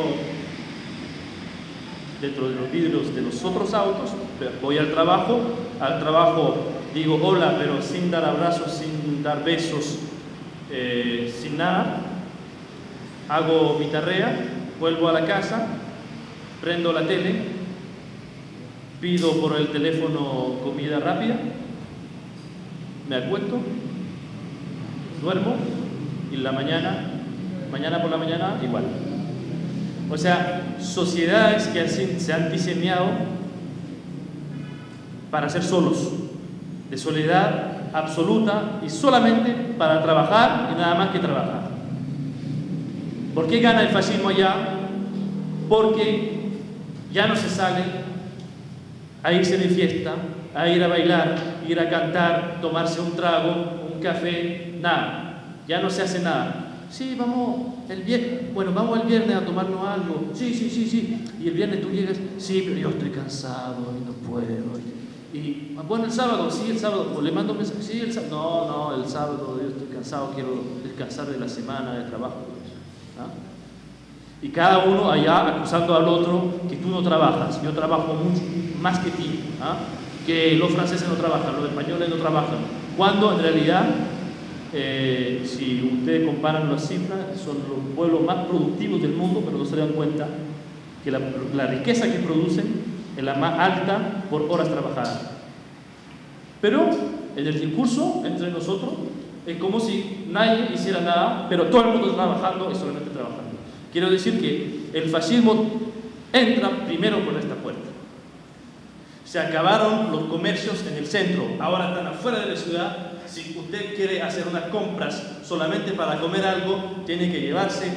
dentro de los vidrios de los otros autos, voy al trabajo digo hola, pero sin dar abrazos, sin dar besos, sin nada, hago mi tarea, vuelvo a la casa, prendo la tele, pido por el teléfono comida rápida, me acuesto, duermo y mañana por la mañana igual. O sea, sociedades que se han diseñado para ser solos, de soledad absoluta y solamente para trabajar y nada más que trabajar. ¿Por qué gana el fascismo allá? Porque ya no se sale a irse de fiesta, a ir a bailar, ir a cantar, tomarse un trago, un café, nada. Ya no se hace nada. Sí, vamos el viernes a tomarnos algo. Sí. Y el viernes tú llegas, sí, pero yo estoy cansado y no puedo. Y bueno, el sábado, sí, el sábado, pues le mando un mensaje, sí, el sábado. No, el sábado yo estoy cansado, quiero descansar de la semana de trabajo. Y cada uno allá acusando al otro que tú no trabajas, yo trabajo mucho más que ti, que los franceses no trabajan, los españoles no trabajan, cuando en realidad si ustedes comparan las cifras, son los pueblos más productivos del mundo, pero no se dan cuenta que la riqueza que producen es la más alta por horas trabajadas. Pero en el discurso entre nosotros es como si nadie hiciera nada, pero todo el mundo trabajando y solamente trabajando. Quiero decir que el fascismo entra primero por esta puerta. Se acabaron los comercios en el centro, ahora están afuera de la ciudad. Si usted quiere hacer unas compras solamente para comer algo, tiene que llevarse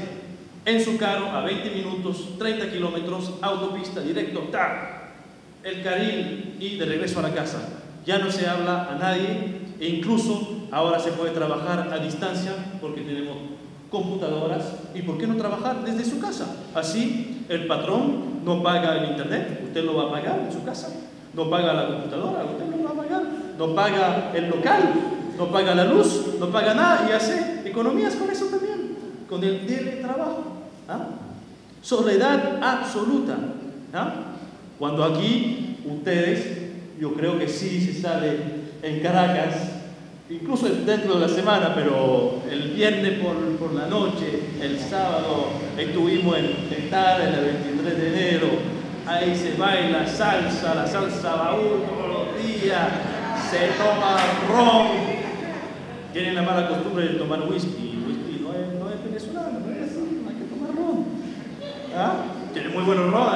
en su carro a 20 minutos, 30 kilómetros, autopista, directo, el carril y de regreso a la casa. Ya no se habla a nadie e incluso ahora se puede trabajar a distancia porque tenemos computadoras. ¿Y por qué no trabajar desde su casa? Así el patrón no paga el internet, usted lo va a pagar en su casa. No paga la computadora, usted lo va a pagar. No paga el local, no paga la luz, no paga nada y hace economías con eso también, con el teletrabajo. Soledad absoluta. Cuando aquí ustedes, yo creo que sí se sale en Caracas, incluso dentro de la semana, pero el viernes por la noche, el sábado, estuvimos en Tara, el 23 de enero, ahí se baila salsa, la salsa baúl todos los días, se toma ron, tienen la mala costumbre de tomar whisky no es venezolano, no es así, hay que tomar ron. Tiene muy buenos ron,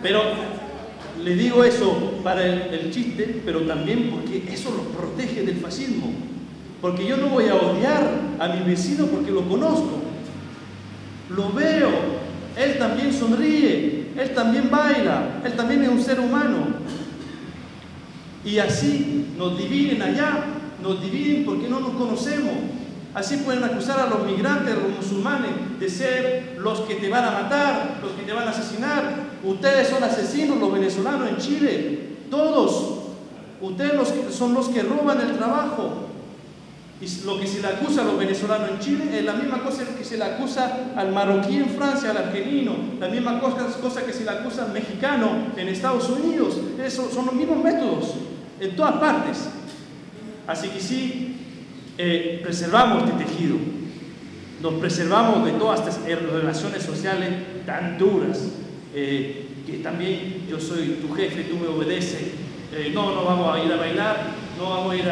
Pero le digo eso para el chiste, pero también porque eso los protege del fascismo. Porque yo no voy a odiar a mi vecino porque lo conozco, lo veo, él también sonríe, él también baila, él también es un ser humano. Y así nos dividen allá, nos dividen porque no nos conocemos. Así pueden acusar a los migrantes, a los musulmanes, de ser los que te van a matar, los que te van a asesinar. Ustedes son asesinos, los venezolanos en Chile, todos. Ustedes son los que roban el trabajo. Y lo que se le acusa a los venezolanos en Chile es la misma cosa que se le acusa al marroquí en Francia, al argelino, la misma cosa que se le acusa al mexicano en Estados Unidos. Son los mismos métodos en todas partes. Así que sí, preservamos este tejido, nos preservamos de todas estas relaciones sociales tan duras, que también yo soy tu jefe, tú me obedeces, no vamos a ir a bailar, no vamos a ir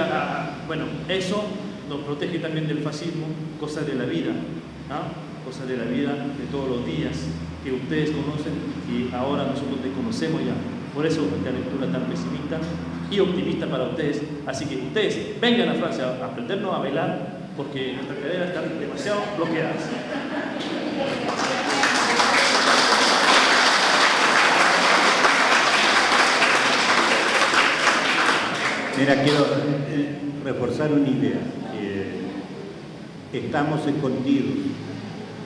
bueno, eso nos protege también del fascismo, cosas de la vida, ¿no? Cosas de la vida de todos los días que ustedes conocen y ahora nosotros desconocemos ya. Por eso esta lectura tan pesimista y optimista para ustedes. Así que ustedes vengan a Francia a aprendernos a bailar, porque nuestras cadenas están demasiado bloqueadas. Mira, quiero reforzar una idea. Estamos escondidos,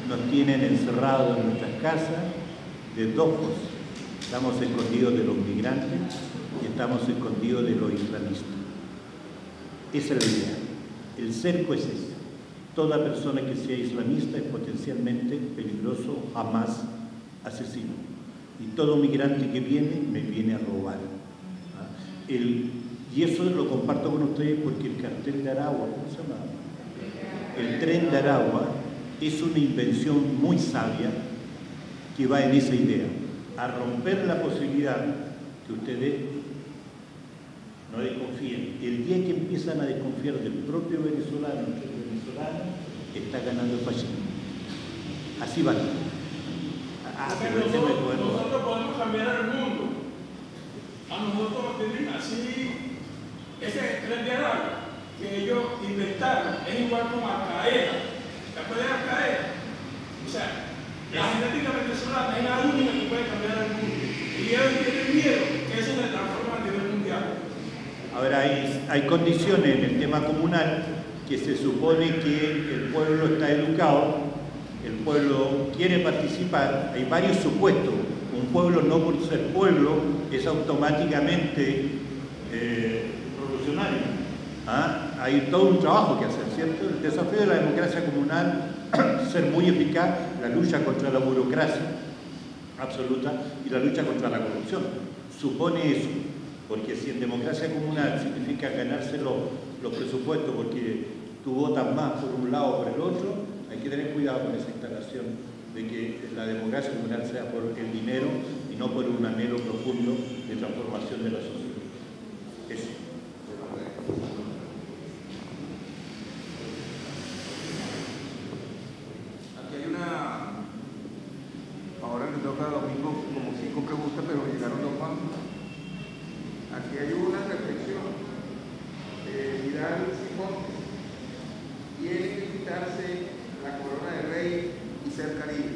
nos tienen encerrados en nuestras casas de dos cosas. Estamos escondidos de los migrantes y estamos escondidos de los islamistas. Esa es la idea. El cerco es ese. Toda persona que sea islamista es potencialmente peligroso, jamás asesino. Y todo migrante que viene, me viene a robar. Y eso lo comparto con ustedes porque el cartel de Aragua, ¿cómo se llama? El tren de Aragua es una invención muy sabia que va en esa idea, a romper la posibilidad que ustedes no desconfíen. El día que empiezan a desconfiar del propio venezolano, está ganando el fascismo. Así va. Pero nosotros podemos cambiar el mundo. A nosotros nos tienen así. Ese tren de Aragua que ellos inventaron es igual como Al-Qaeda. ¿Se puede Al-Qaeda? O sea, la genética venezolana es la única que puede cambiar el mundo. Y ellos tienen miedo que eso se transforme a nivel mundial. Ahora hay condiciones en el tema comunal que se supone que el pueblo está educado, el pueblo quiere participar, hay varios supuestos. Un pueblo no por ser pueblo es automáticamente revolucionario. Hay todo un trabajo que hacer, ¿cierto? El desafío de la democracia comunal, ser muy eficaz, la lucha contra la burocracia absoluta y la lucha contra la corrupción. Supone eso, porque si en democracia comunal significa ganarse los presupuestos porque tú votas más por un lado o por el otro, hay que tener cuidado con esa instalación de que la democracia comunal sea por el dinero y no por un anhelo profundo de transformación de la sociedad. Eso. Aquí hay ahora le toca a Domingo como 5 preguntas, pero llegaron 2 más. Aquí hay una reflexión. Vidal Simón. Tiene que quitarse la corona de rey y ser Caribe.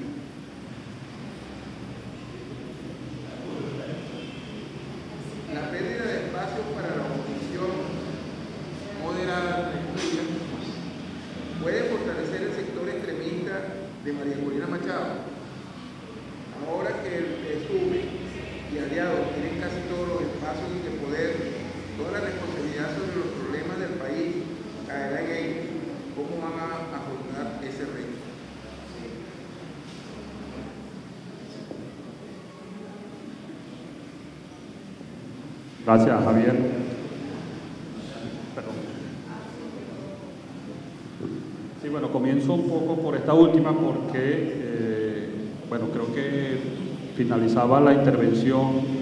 La pérdida de espacio para la oposición moderada puede fortalecer el sector extremista de María Corina Machado. Ahora que el PSUV y aliados tienen casi todos los espacios de poder, toda la responsabilidad sobre los problemas del país caerá en ellos. ¿Cómo van a afrontar ese reto? Gracias, Javier. Perdón. Sí, bueno, comienzo un poco por esta última porque, bueno, creo que finalizaba la intervención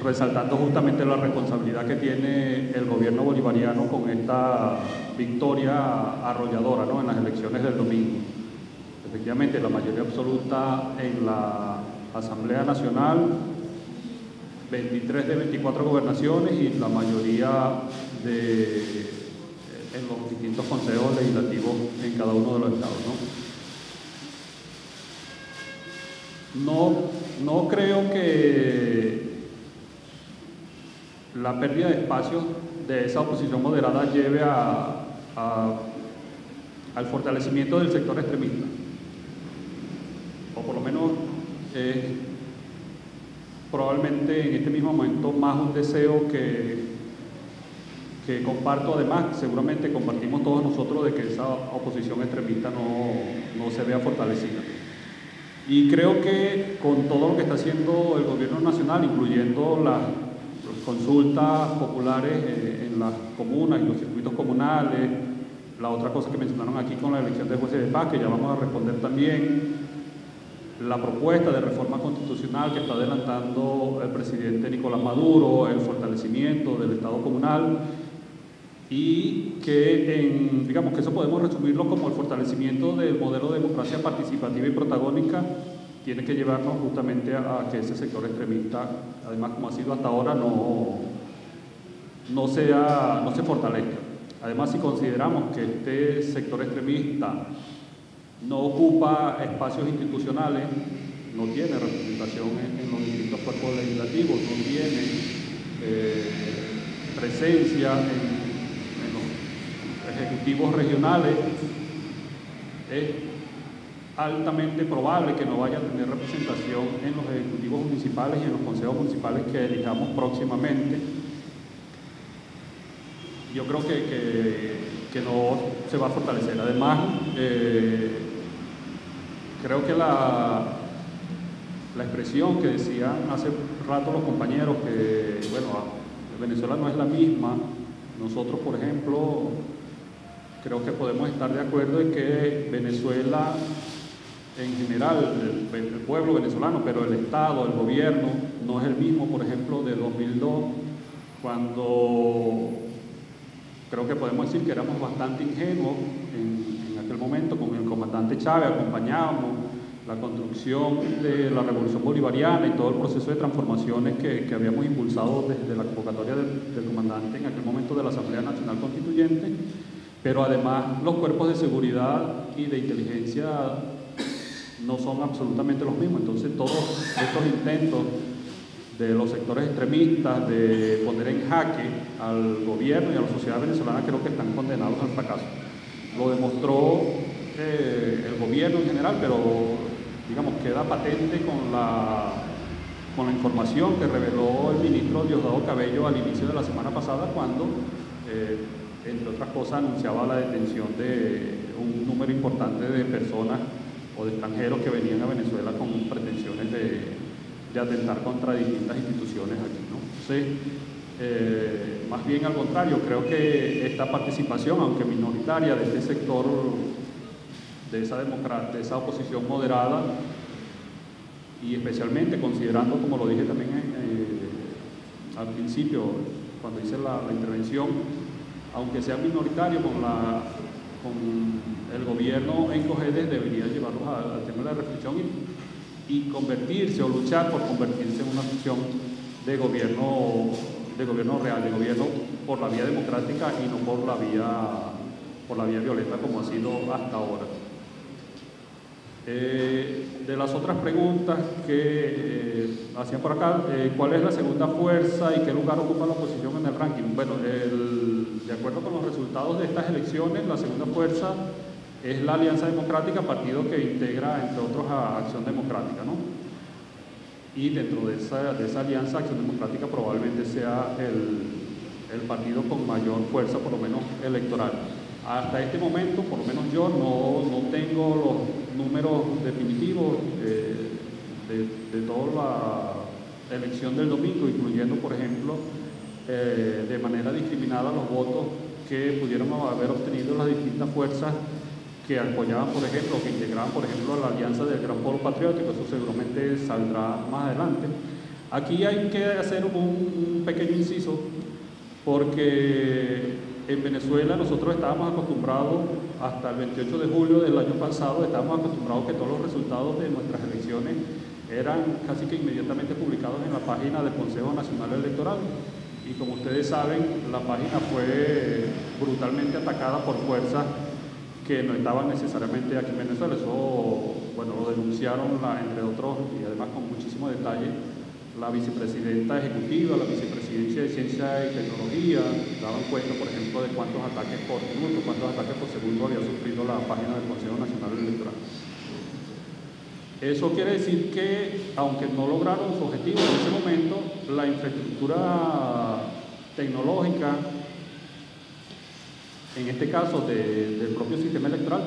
resaltando justamente la responsabilidad que tiene el gobierno bolivariano con esta victoria arrolladora, ¿no?, en las elecciones del domingo. Efectivamente, la mayoría absoluta en la Asamblea Nacional, 23 de 24 gobernaciones y la mayoría en los distintos consejos legislativos en cada uno de los estados, ¿no? No creo que la pérdida de espacios de esa oposición moderada lleve al fortalecimiento del sector extremista. por lo menos probablemente en este mismo momento más un deseo que comparto. Además, seguramente compartimos todos nosotros de que esa oposición extremista no se vea fortalecida. Y creo que con todo lo que está haciendo el gobierno nacional, incluyendo las consultas populares en las comunas y los circuitos comunales, la otra cosa que mencionaron aquí con la elección de jueces de paz, que ya vamos a responder también, la propuesta de reforma constitucional que está adelantando el presidente Nicolás Maduro, el fortalecimiento del Estado comunal, y que digamos que eso podemos resumirlo como el fortalecimiento del modelo de democracia participativa y protagónica. Tiene que llevarnos justamente a que ese sector extremista, además como ha sido hasta ahora, no se fortalezca. Además, si consideramos que este sector extremista no ocupa espacios institucionales, no tiene representación en los distintos cuerpos legislativos, no tiene presencia en los ejecutivos regionales, es altamente probable que no vaya a tener representación en los ejecutivos municipales y en los consejos municipales que elijamos próximamente. Yo creo que no se va a fortalecer. Además, creo que la expresión que decían hace rato los compañeros, que bueno, Venezuela no es la misma. Nosotros, por ejemplo, creo que podemos estar de acuerdo en que Venezuela, en general, el pueblo venezolano, pero el Estado, el gobierno, no es el mismo, por ejemplo, de 2002, cuando creo que podemos decir que éramos bastante ingenuos en aquel momento. Con el comandante Chávez acompañábamos la construcción de la revolución bolivariana y todo el proceso de transformaciones que habíamos impulsado desde la convocatoria del comandante en aquel momento de la Asamblea Nacional Constituyente, pero además los cuerpos de seguridad y de inteligencia no son absolutamente los mismos. Entonces todos estos intentos de los sectores extremistas de poner en jaque al gobierno y a la sociedad venezolana creo que están condenados al fracaso. Lo demostró el gobierno en general, pero digamos queda patente con la información que reveló el ministro Diosdado Cabello al inicio de la semana pasada, cuando entre otras cosas anunciaba la detención de un número importante de personas o de extranjeros que venían a Venezuela con pretensiones de atentar contra distintas instituciones aquí, ¿no? Entonces, más bien al contrario, creo que esta participación, aunque minoritaria, de este sector, de esa oposición moderada, y especialmente considerando, como lo dije también al principio, cuando hice la intervención, aunque sea minoritario, con el gobierno en COGEDES debería llevarlos al tema de la reflexión y convertirse o luchar por convertirse en una opción de gobierno real, de gobierno por la vía democrática y no por la vía violenta como ha sido hasta ahora. De las otras preguntas que hacían por acá, ¿cuál es la segunda fuerza y qué lugar ocupa la oposición en el ranking? Bueno, de acuerdo con los resultados de estas elecciones, la segunda fuerza es la Alianza Democrática, partido que integra, entre otros, a Acción Democrática, ¿no? Y dentro de esa alianza, Acción Democrática probablemente sea el partido con mayor fuerza, por lo menos electoral. Hasta este momento, por lo menos yo no tengo los números definitivos de toda la elección del domingo, incluyendo, por ejemplo, de manera discriminada los votos que pudieron haber obtenido las distintas fuerzas que apoyaban, por ejemplo, que integraban, por ejemplo, la alianza del Gran Polo Patriótico. Eso seguramente saldrá más adelante. Aquí hay que hacer un pequeño inciso, porque en Venezuela nosotros estábamos acostumbrados, hasta el 28 de julio del año pasado, estábamos acostumbrados que todos los resultados de nuestras elecciones eran casi que inmediatamente publicados en la página del Consejo Nacional Electoral. Y como ustedes saben, la página fue brutalmente atacada por fuerzas que no estaban necesariamente aquí en Venezuela. Eso, bueno, lo denunciaron, entre otros, y además con muchísimo detalle, la vicepresidenta ejecutiva, la vicepresidencia de Ciencia y Tecnología. Daban cuenta, por ejemplo, de cuántos ataques por minuto, cuántos ataques por segundo había sufrido la página del Consejo Nacional Electoral. Eso quiere decir que, aunque no lograron su objetivo en ese momento, la infraestructura tecnológica, en este caso del propio sistema electoral,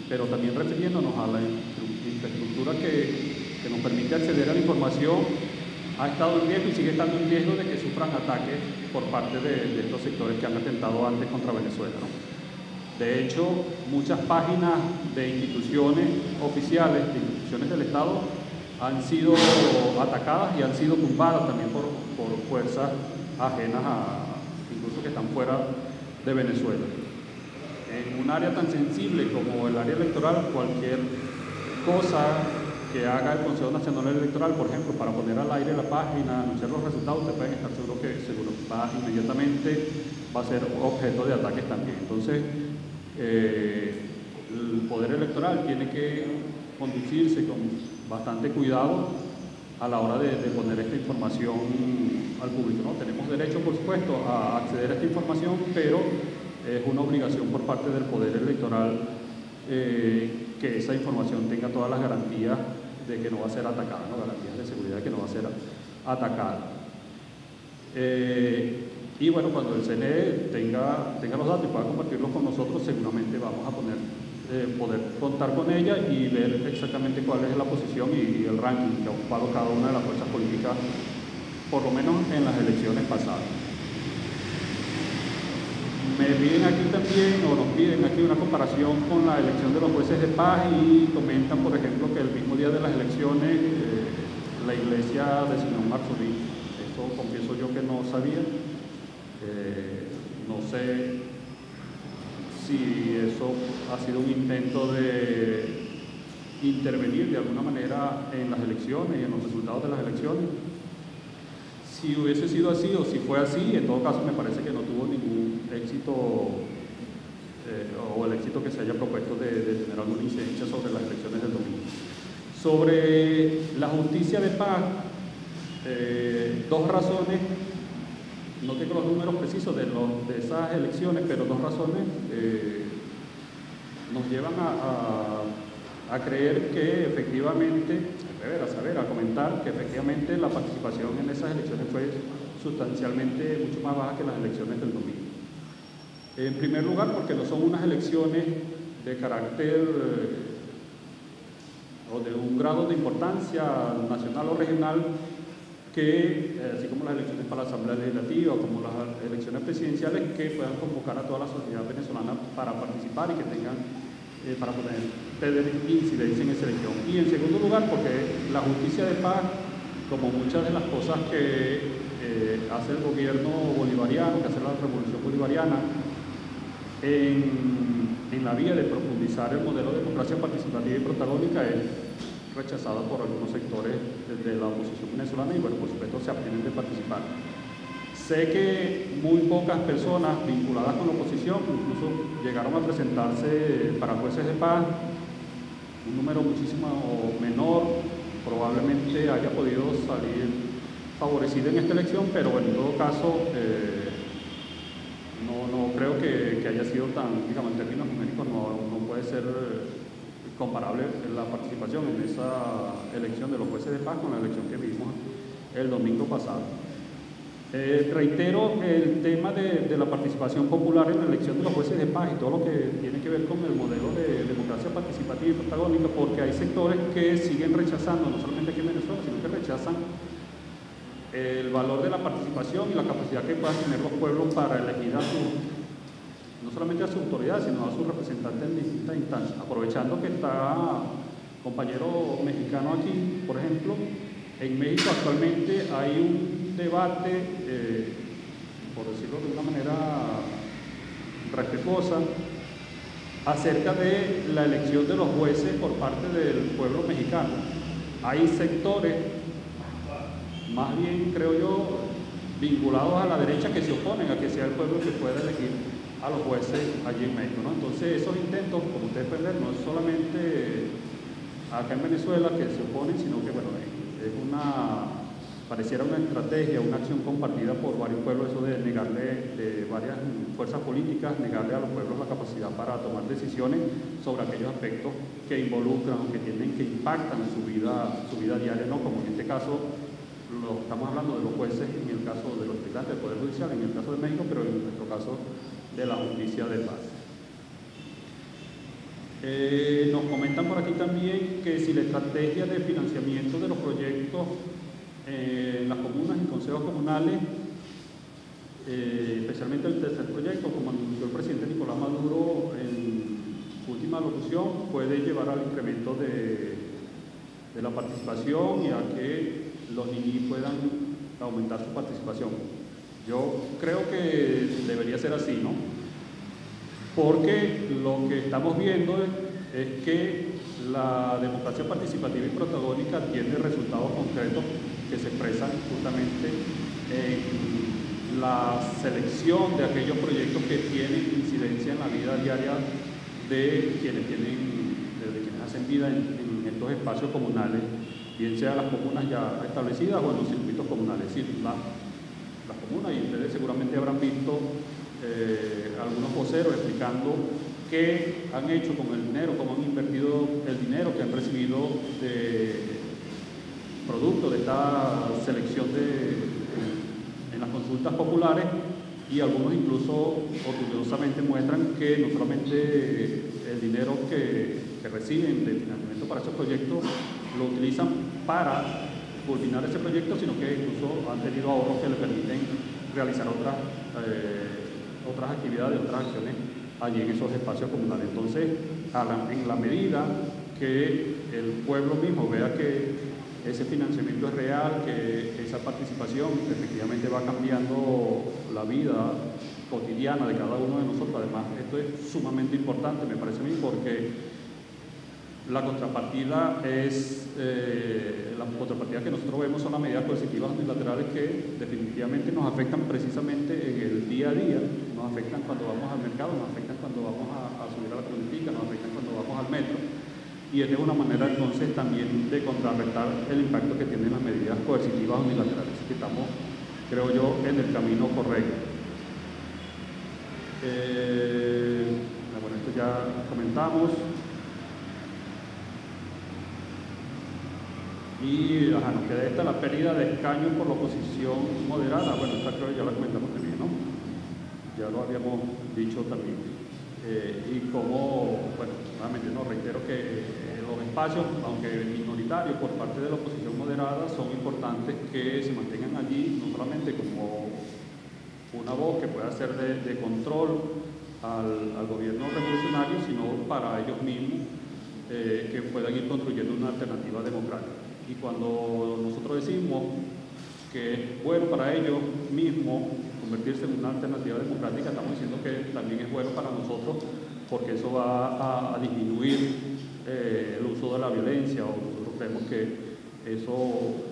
pero también refiriéndonos a la infraestructura que nos permite acceder a la información, ha estado en riesgo y sigue estando en riesgo de que sufran ataques por parte de estos sectores que han atentado antes contra Venezuela, ¿no? De hecho, muchas páginas de instituciones oficiales, de instituciones del Estado, han sido atacadas y han sido tumbadas también por fuerzas ajenas incluso que están fuera de Venezuela. En un área tan sensible como el área electoral, cualquier cosa que haga el Consejo Nacional Electoral, por ejemplo, para poner al aire la página, anunciar los resultados, ustedes pueden estar seguros que inmediatamente va a ser objeto de ataques también. Entonces, el Poder Electoral tiene que conducirse con bastante cuidado a la hora de poner esta información al público, ¿no? Tenemos derecho, por supuesto, a acceder a esta información, pero es una obligación por parte del Poder Electoral que esa información tenga todas las garantías de que no va a ser atacada, ¿no? Garantías de seguridad de que no va a ser atacada. Y bueno, cuando el CNE tenga los datos y pueda compartirlos con nosotros, seguramente vamos a poder contar con ella y ver exactamente cuál es la posición y el ranking que ha ocupado cada una de las fuerzas políticas, por lo menos en las elecciones pasadas. Me piden aquí también, o nos piden aquí una comparación con la elección de los jueces de paz y comentan, por ejemplo, que el mismo día de las elecciones la Iglesia designó un arzobispo. Eso confieso yo que no sabía. No sé si eso ha sido un intento de intervenir de alguna manera en las elecciones y en los resultados de las elecciones. Si hubiese sido así o si fue así, en todo caso me parece que no tuvo ningún éxito o el éxito que se haya propuesto de tener alguna incidencia sobre las elecciones del domingo. Sobre la justicia de paz, dos razones. No tengo los números precisos de esas elecciones, pero dos razones nos llevan a creer que efectivamente, a comentar que efectivamente la participación en esas elecciones fue sustancialmente mucho más baja que las elecciones del domingo. En primer lugar, porque no son unas elecciones de carácter o de un grado de importancia nacional o regional que, así como las elecciones para la Asamblea Legislativa o como las elecciones presidenciales, que puedan convocar a toda la sociedad venezolana para participar y que tengan, para poder tener incidencia en esa elección. Y en segundo lugar, porque la justicia de paz, como muchas de las cosas que hace el gobierno bolivariano, que hace la revolución bolivariana, en la vía de profundizar el modelo de democracia participativa y protagónica, es rechazada por algunos sectores de la oposición venezolana y bueno, por supuesto se abstienen de participar. Sé que muy pocas personas vinculadas con la oposición incluso llegaron a presentarse para jueces de paz, un número muchísimo menor, probablemente haya podido salir favorecido en esta elección, pero bueno, en todo caso no creo que haya sido tan, digamos, en términos numéricos no puede ser comparable la participación en esa elección de los jueces de paz con la elección que vimos el domingo pasado. Reitero el tema de la participación popular en la elección de los jueces de paz y todo lo que tiene que ver con el modelo de democracia participativa y protagónica, porque hay sectores que siguen rechazando, no solamente aquí en Venezuela, sino que rechazan el valor de la participación y la capacidad que puedan tener los pueblos para elegir no solamente a sus autoridades, sino a sus representantes en distintas instancias. Aprovechando que está compañero mexicano aquí, por ejemplo, en México actualmente hay un debate, por decirlo de una manera respetuosa, acerca de la elección de los jueces por parte del pueblo mexicano. Hay sectores, más bien creo yo, vinculados a la derecha que se oponen a que sea el pueblo que pueda elegir a los jueces allí en México, ¿no? Entonces esos intentos, como ustedes pueden ver, no es solamente acá en Venezuela que se oponen, sino que bueno, es una pareciera una estrategia, una acción compartida por varios pueblos, eso de negarle, varias fuerzas políticas, negarle a los pueblos la capacidad para tomar decisiones sobre aquellos aspectos que involucran o que impactan en su vida diaria, ¿no? Como en este caso, estamos hablando de los jueces, en el caso de los integrantes del Poder Judicial, en el caso de México, pero en nuestro caso de la justicia de paz. Nos comentan por aquí también que si la estrategia de financiamiento de los proyectos en las comunas y consejos comunales, especialmente el tercer proyecto, como anunció el presidente Nicolás Maduro en su última locución, puede llevar al incremento de la participación y a que los niños puedan aumentar su participación. Yo creo que debería ser así, ¿no? Porque lo que estamos viendo es que la democracia participativa y protagónica tiene resultados concretos que se expresan justamente en la selección de aquellos proyectos que tienen incidencia en la vida diaria de quienes hacen vida en estos espacios comunales, bien sea las comunas ya establecidas o en los circuitos comunales. Es decir, las comunas, y ustedes seguramente habrán visto algunos voceros explicando qué han hecho con el dinero, cómo han invertido el dinero que han recibido de producto de esta selección en las consultas populares, y algunos incluso orgullosamente muestran que no solamente el dinero que reciben de financiamiento para esos proyectos lo utilizan para culminar ese proyecto, sino que incluso han tenido ahorros que les permiten realizar otras actividades, otras acciones allí en esos espacios comunales. Entonces, en la medida que el pueblo mismo vea que ese financiamiento es real, que esa participación efectivamente va cambiando la vida cotidiana de cada uno de nosotros. Además, esto es sumamente importante, me parece a mí, porque la contrapartida que nosotros vemos son las medidas coercitivas unilaterales que definitivamente nos afectan precisamente en el día a día, nos afectan cuando vamos al mercado, nos afectan cuando vamos a subir a la política, nos afectan cuando vamos al metro, y esta es una manera entonces también de contrarrestar el impacto que tienen las medidas coercitivas unilaterales. Así que estamos, creo yo, en el camino correcto. Bueno, esto ya comentamos. Y nos queda esta, la pérdida de escaños por la oposición moderada. Bueno, esta creo que ya la comentamos también, ¿no? Ya lo habíamos dicho también. Y como, bueno, nuevamente no reitero que los espacios, aunque minoritarios por parte de la oposición moderada, son importantes que se mantengan allí, no solamente como una voz que pueda ser de control al gobierno revolucionario, sino para ellos mismos que puedan ir construyendo una alternativa democrática. Y cuando nosotros decimos que es bueno para ellos mismos convertirse en una alternativa democrática, estamos diciendo que también es bueno para nosotros, porque eso va a disminuir el uso de la violencia, o nosotros creemos que eso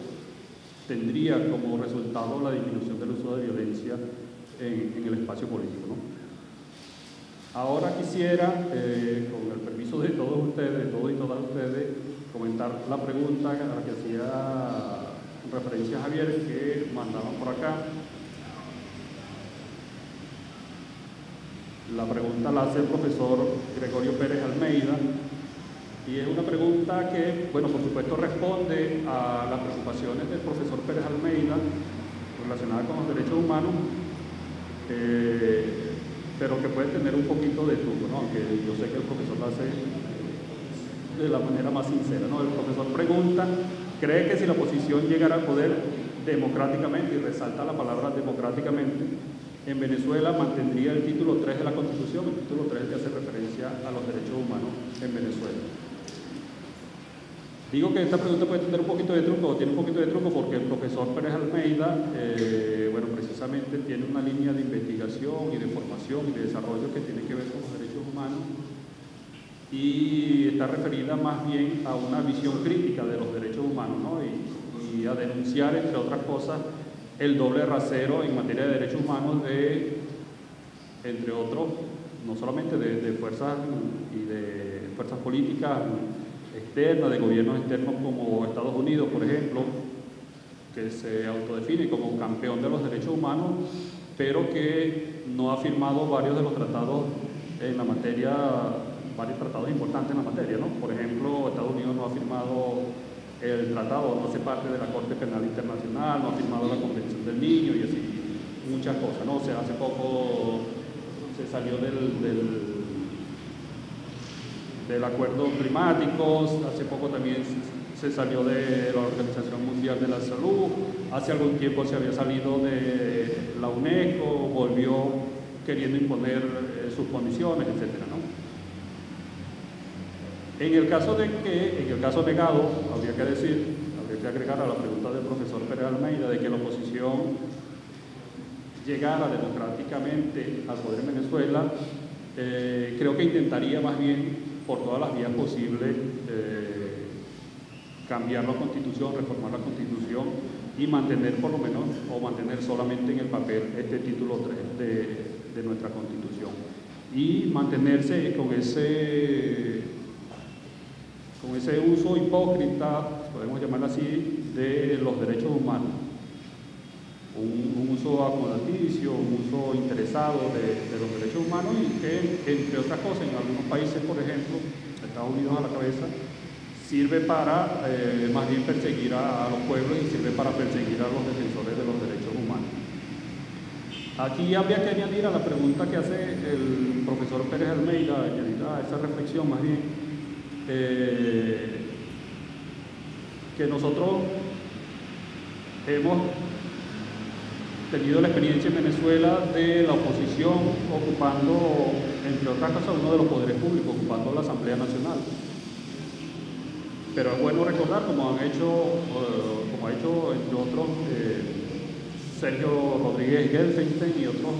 tendría como resultado la disminución del uso de violencia en el espacio político, ¿no? Ahora quisiera, con el permiso de todos ustedes, de todos y todas ustedes, comentar la pregunta a la que hacía referencia Javier, que mandaban por acá. La pregunta la hace el profesor Gregorio Pérez Almeida, y es una pregunta que, bueno, por supuesto responde a las preocupaciones del profesor Pérez Almeida relacionadas con los derechos humanos, pero que puede tener un poquito de truco, ¿no? Aunque yo sé que el profesor lo hace de la manera más sincera, ¿no? El profesor pregunta, ¿cree que si la oposición llegara al poder democráticamente, y resalta la palabra democráticamente, en Venezuela mantendría el título 3 de la Constitución? El título 3 que hace referencia a los derechos humanos en Venezuela. Digo que esta pregunta puede tener un poquito de truco, o tiene un poquito de truco, porque el profesor Pérez Almeida, bueno, precisamente tiene una línea de investigación y de formación y de desarrollo que tiene que ver con los derechos humanos, y está referida más bien a una visión crítica de los derechos humanos, ¿no? Y a denunciar, entre otras cosas, el doble rasero en materia de derechos humanos de, entre otros, no solamente de fuerzas y de fuerzas políticas externas, de gobiernos externos como Estados Unidos, por ejemplo, que se autodefine como campeón de los derechos humanos, pero que no ha firmado varios de los tratados en la materia, varios tratados importantes en la materia, ¿no? Por ejemplo, Estados Unidos no ha firmado el tratado, no hace parte de la Corte Penal Internacional, no ha firmado la Convención del Niño y así, muchas cosas, ¿no? O sea, hace poco se salió del acuerdo climático, hace poco también se salió de la Organización Mundial de la Salud, hace algún tiempo se había salido de la UNESCO, volvió queriendo imponer sus condiciones, etcétera, ¿no? En el caso negado, habría que agregar a la pregunta del profesor Pérez Almeida de que la oposición llegara democráticamente al poder en Venezuela, creo que intentaría más bien por todas las vías posibles cambiar la Constitución, reformar la Constitución y mantener por lo menos, o mantener solamente en el papel este título 3 de nuestra Constitución y mantenerse con ese uso hipócrita, podemos llamarlo así, de los derechos humanos. Un uso acomodaticio, un uso interesado de los derechos humanos y que, entre otras cosas, en algunos países, por ejemplo, Estados Unidos a la cabeza, sirve para más bien perseguir a los pueblos y sirve para perseguir a los defensores de los derechos humanos. Aquí habría que añadir a la pregunta que hace el profesor Pérez Almeida, añadir a esa reflexión más bien, que nosotros hemos tenido la experiencia en Venezuela de la oposición ocupando, entre otras cosas, uno de los poderes públicos, ocupando la Asamblea Nacional. Pero es bueno recordar, como ha hecho entre otros Sergio Rodríguez Gelfenstein y otros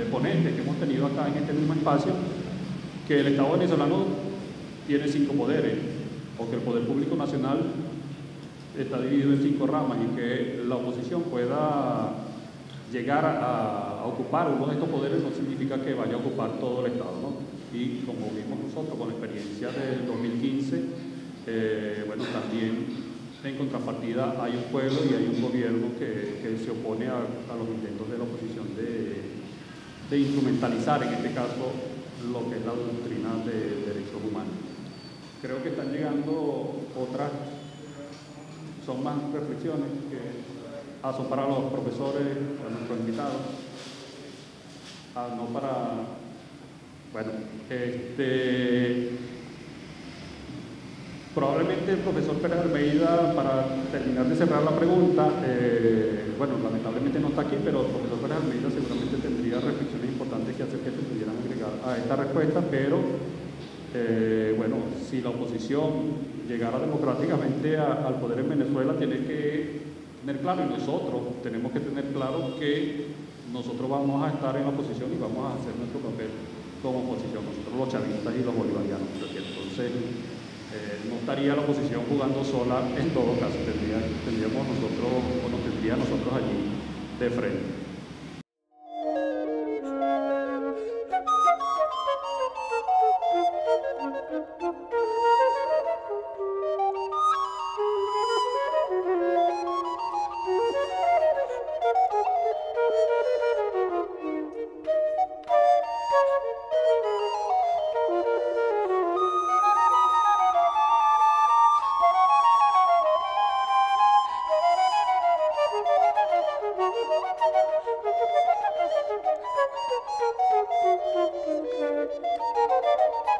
ponentes que hemos tenido acá en este mismo espacio, que el Estado venezolano tiene 5 poderes, o que el poder público nacional está dividido en 5 ramas y que la oposición pueda llegar a ocupar uno de estos poderes no significa que vaya a ocupar todo el Estado, ¿no? Y como vimos nosotros con la experiencia del 2015, bueno, también en contrapartida hay un pueblo y hay un gobierno que se opone a los intentos de la oposición de instrumentalizar, en este caso, lo que es la doctrina de derechos humanos. Creo que están llegando otras, son más reflexiones que son para los profesores, para nuestros invitados, no para, bueno, probablemente el profesor Pérez Almeida, para terminar de cerrar la pregunta, bueno, lamentablemente no está aquí, pero el profesor Pérez Almeida seguramente tendría reflexiones importantes que hacer que se pudieran agregar a esta respuesta, pero bueno, si la oposición llegara democráticamente al poder en Venezuela, tiene que tener claro, y nosotros tenemos que tener claro que nosotros vamos a estar en la oposición y vamos a hacer nuestro papel como oposición, nosotros los chavistas y los bolivarianos. Entonces, no estaría la oposición jugando sola en todo caso, tendríamos nosotros, o nos tendría nosotros allí de frente. Thank you.